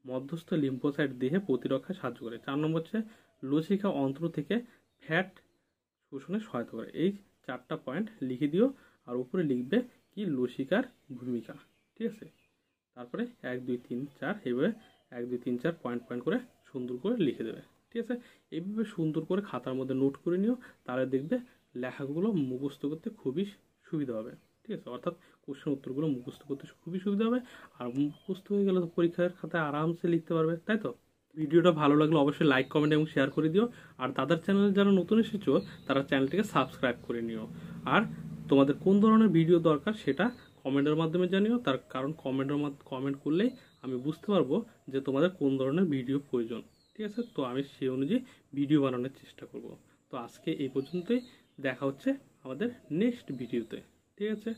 S1: মধ্যস্থ লিম্ফোসাইট দেহে প্রতিরক্ষায় সাহায্য করে, 4 নম্বর হচ্ছে লসিকা অন্ত্র থেকে ফ্যাট শোষণে সহায়তা করে। এই 4টা পয়েন্ট লিখে দিও, আর উপরে লিখবে কি লসিকার ভূমিকা। ঠিক আছে, তারপরে 1 2 3 4 এইভাবে 1 2 3 4 পয়েন্ট পয়েন্ট করে সুন্দর করে লিখে দেবে। ঠিক আছে, এইভাবে সুন্দর করে খাতার মধ্যে নোট করে নিও, তাহলে দেখবে লেখাগুলো মুখস্থ করতে খুবই সুবিধা হবে। ঠিক আছে, অর্থাৎ কোশ্চেন উত্তরগুলো মুখস্থ করতে খুবই সুবিধা হবে, আর মুখস্থ হয়ে গেলে তো পরীক্ষার খাতায় আরামসে লিখতে পারবে, তাই তো। ভিডিওটা ভালো লাগলে অবশ্যই লাইক কমেন্ট এবং শেয়ার করে দিও, আর দাদার চ্যানেলে যারা নতুন এসেছো তারা চ্যানেলটিকে সাবস্ক্রাইব করে নিও। আর তোমাদের কোন ধরনের ভিডিও দরকার সেটা কমেন্টের মাধ্যমে জানিও, তার কারণ কমেন্ট করলেই আমি বুঝতে পারবো যে তোমাদের কোন ধরনের ভিডিও প্রয়োজন। ঠিক আছে, তো আমি সেই অনুযায়ী ভিডিও বানানোর চেষ্টা করব। তো আজকে এই পর্যন্তই, দেখা হচ্ছে আমাদের নেক্সট ভিডিওতে। ঠিক আছে।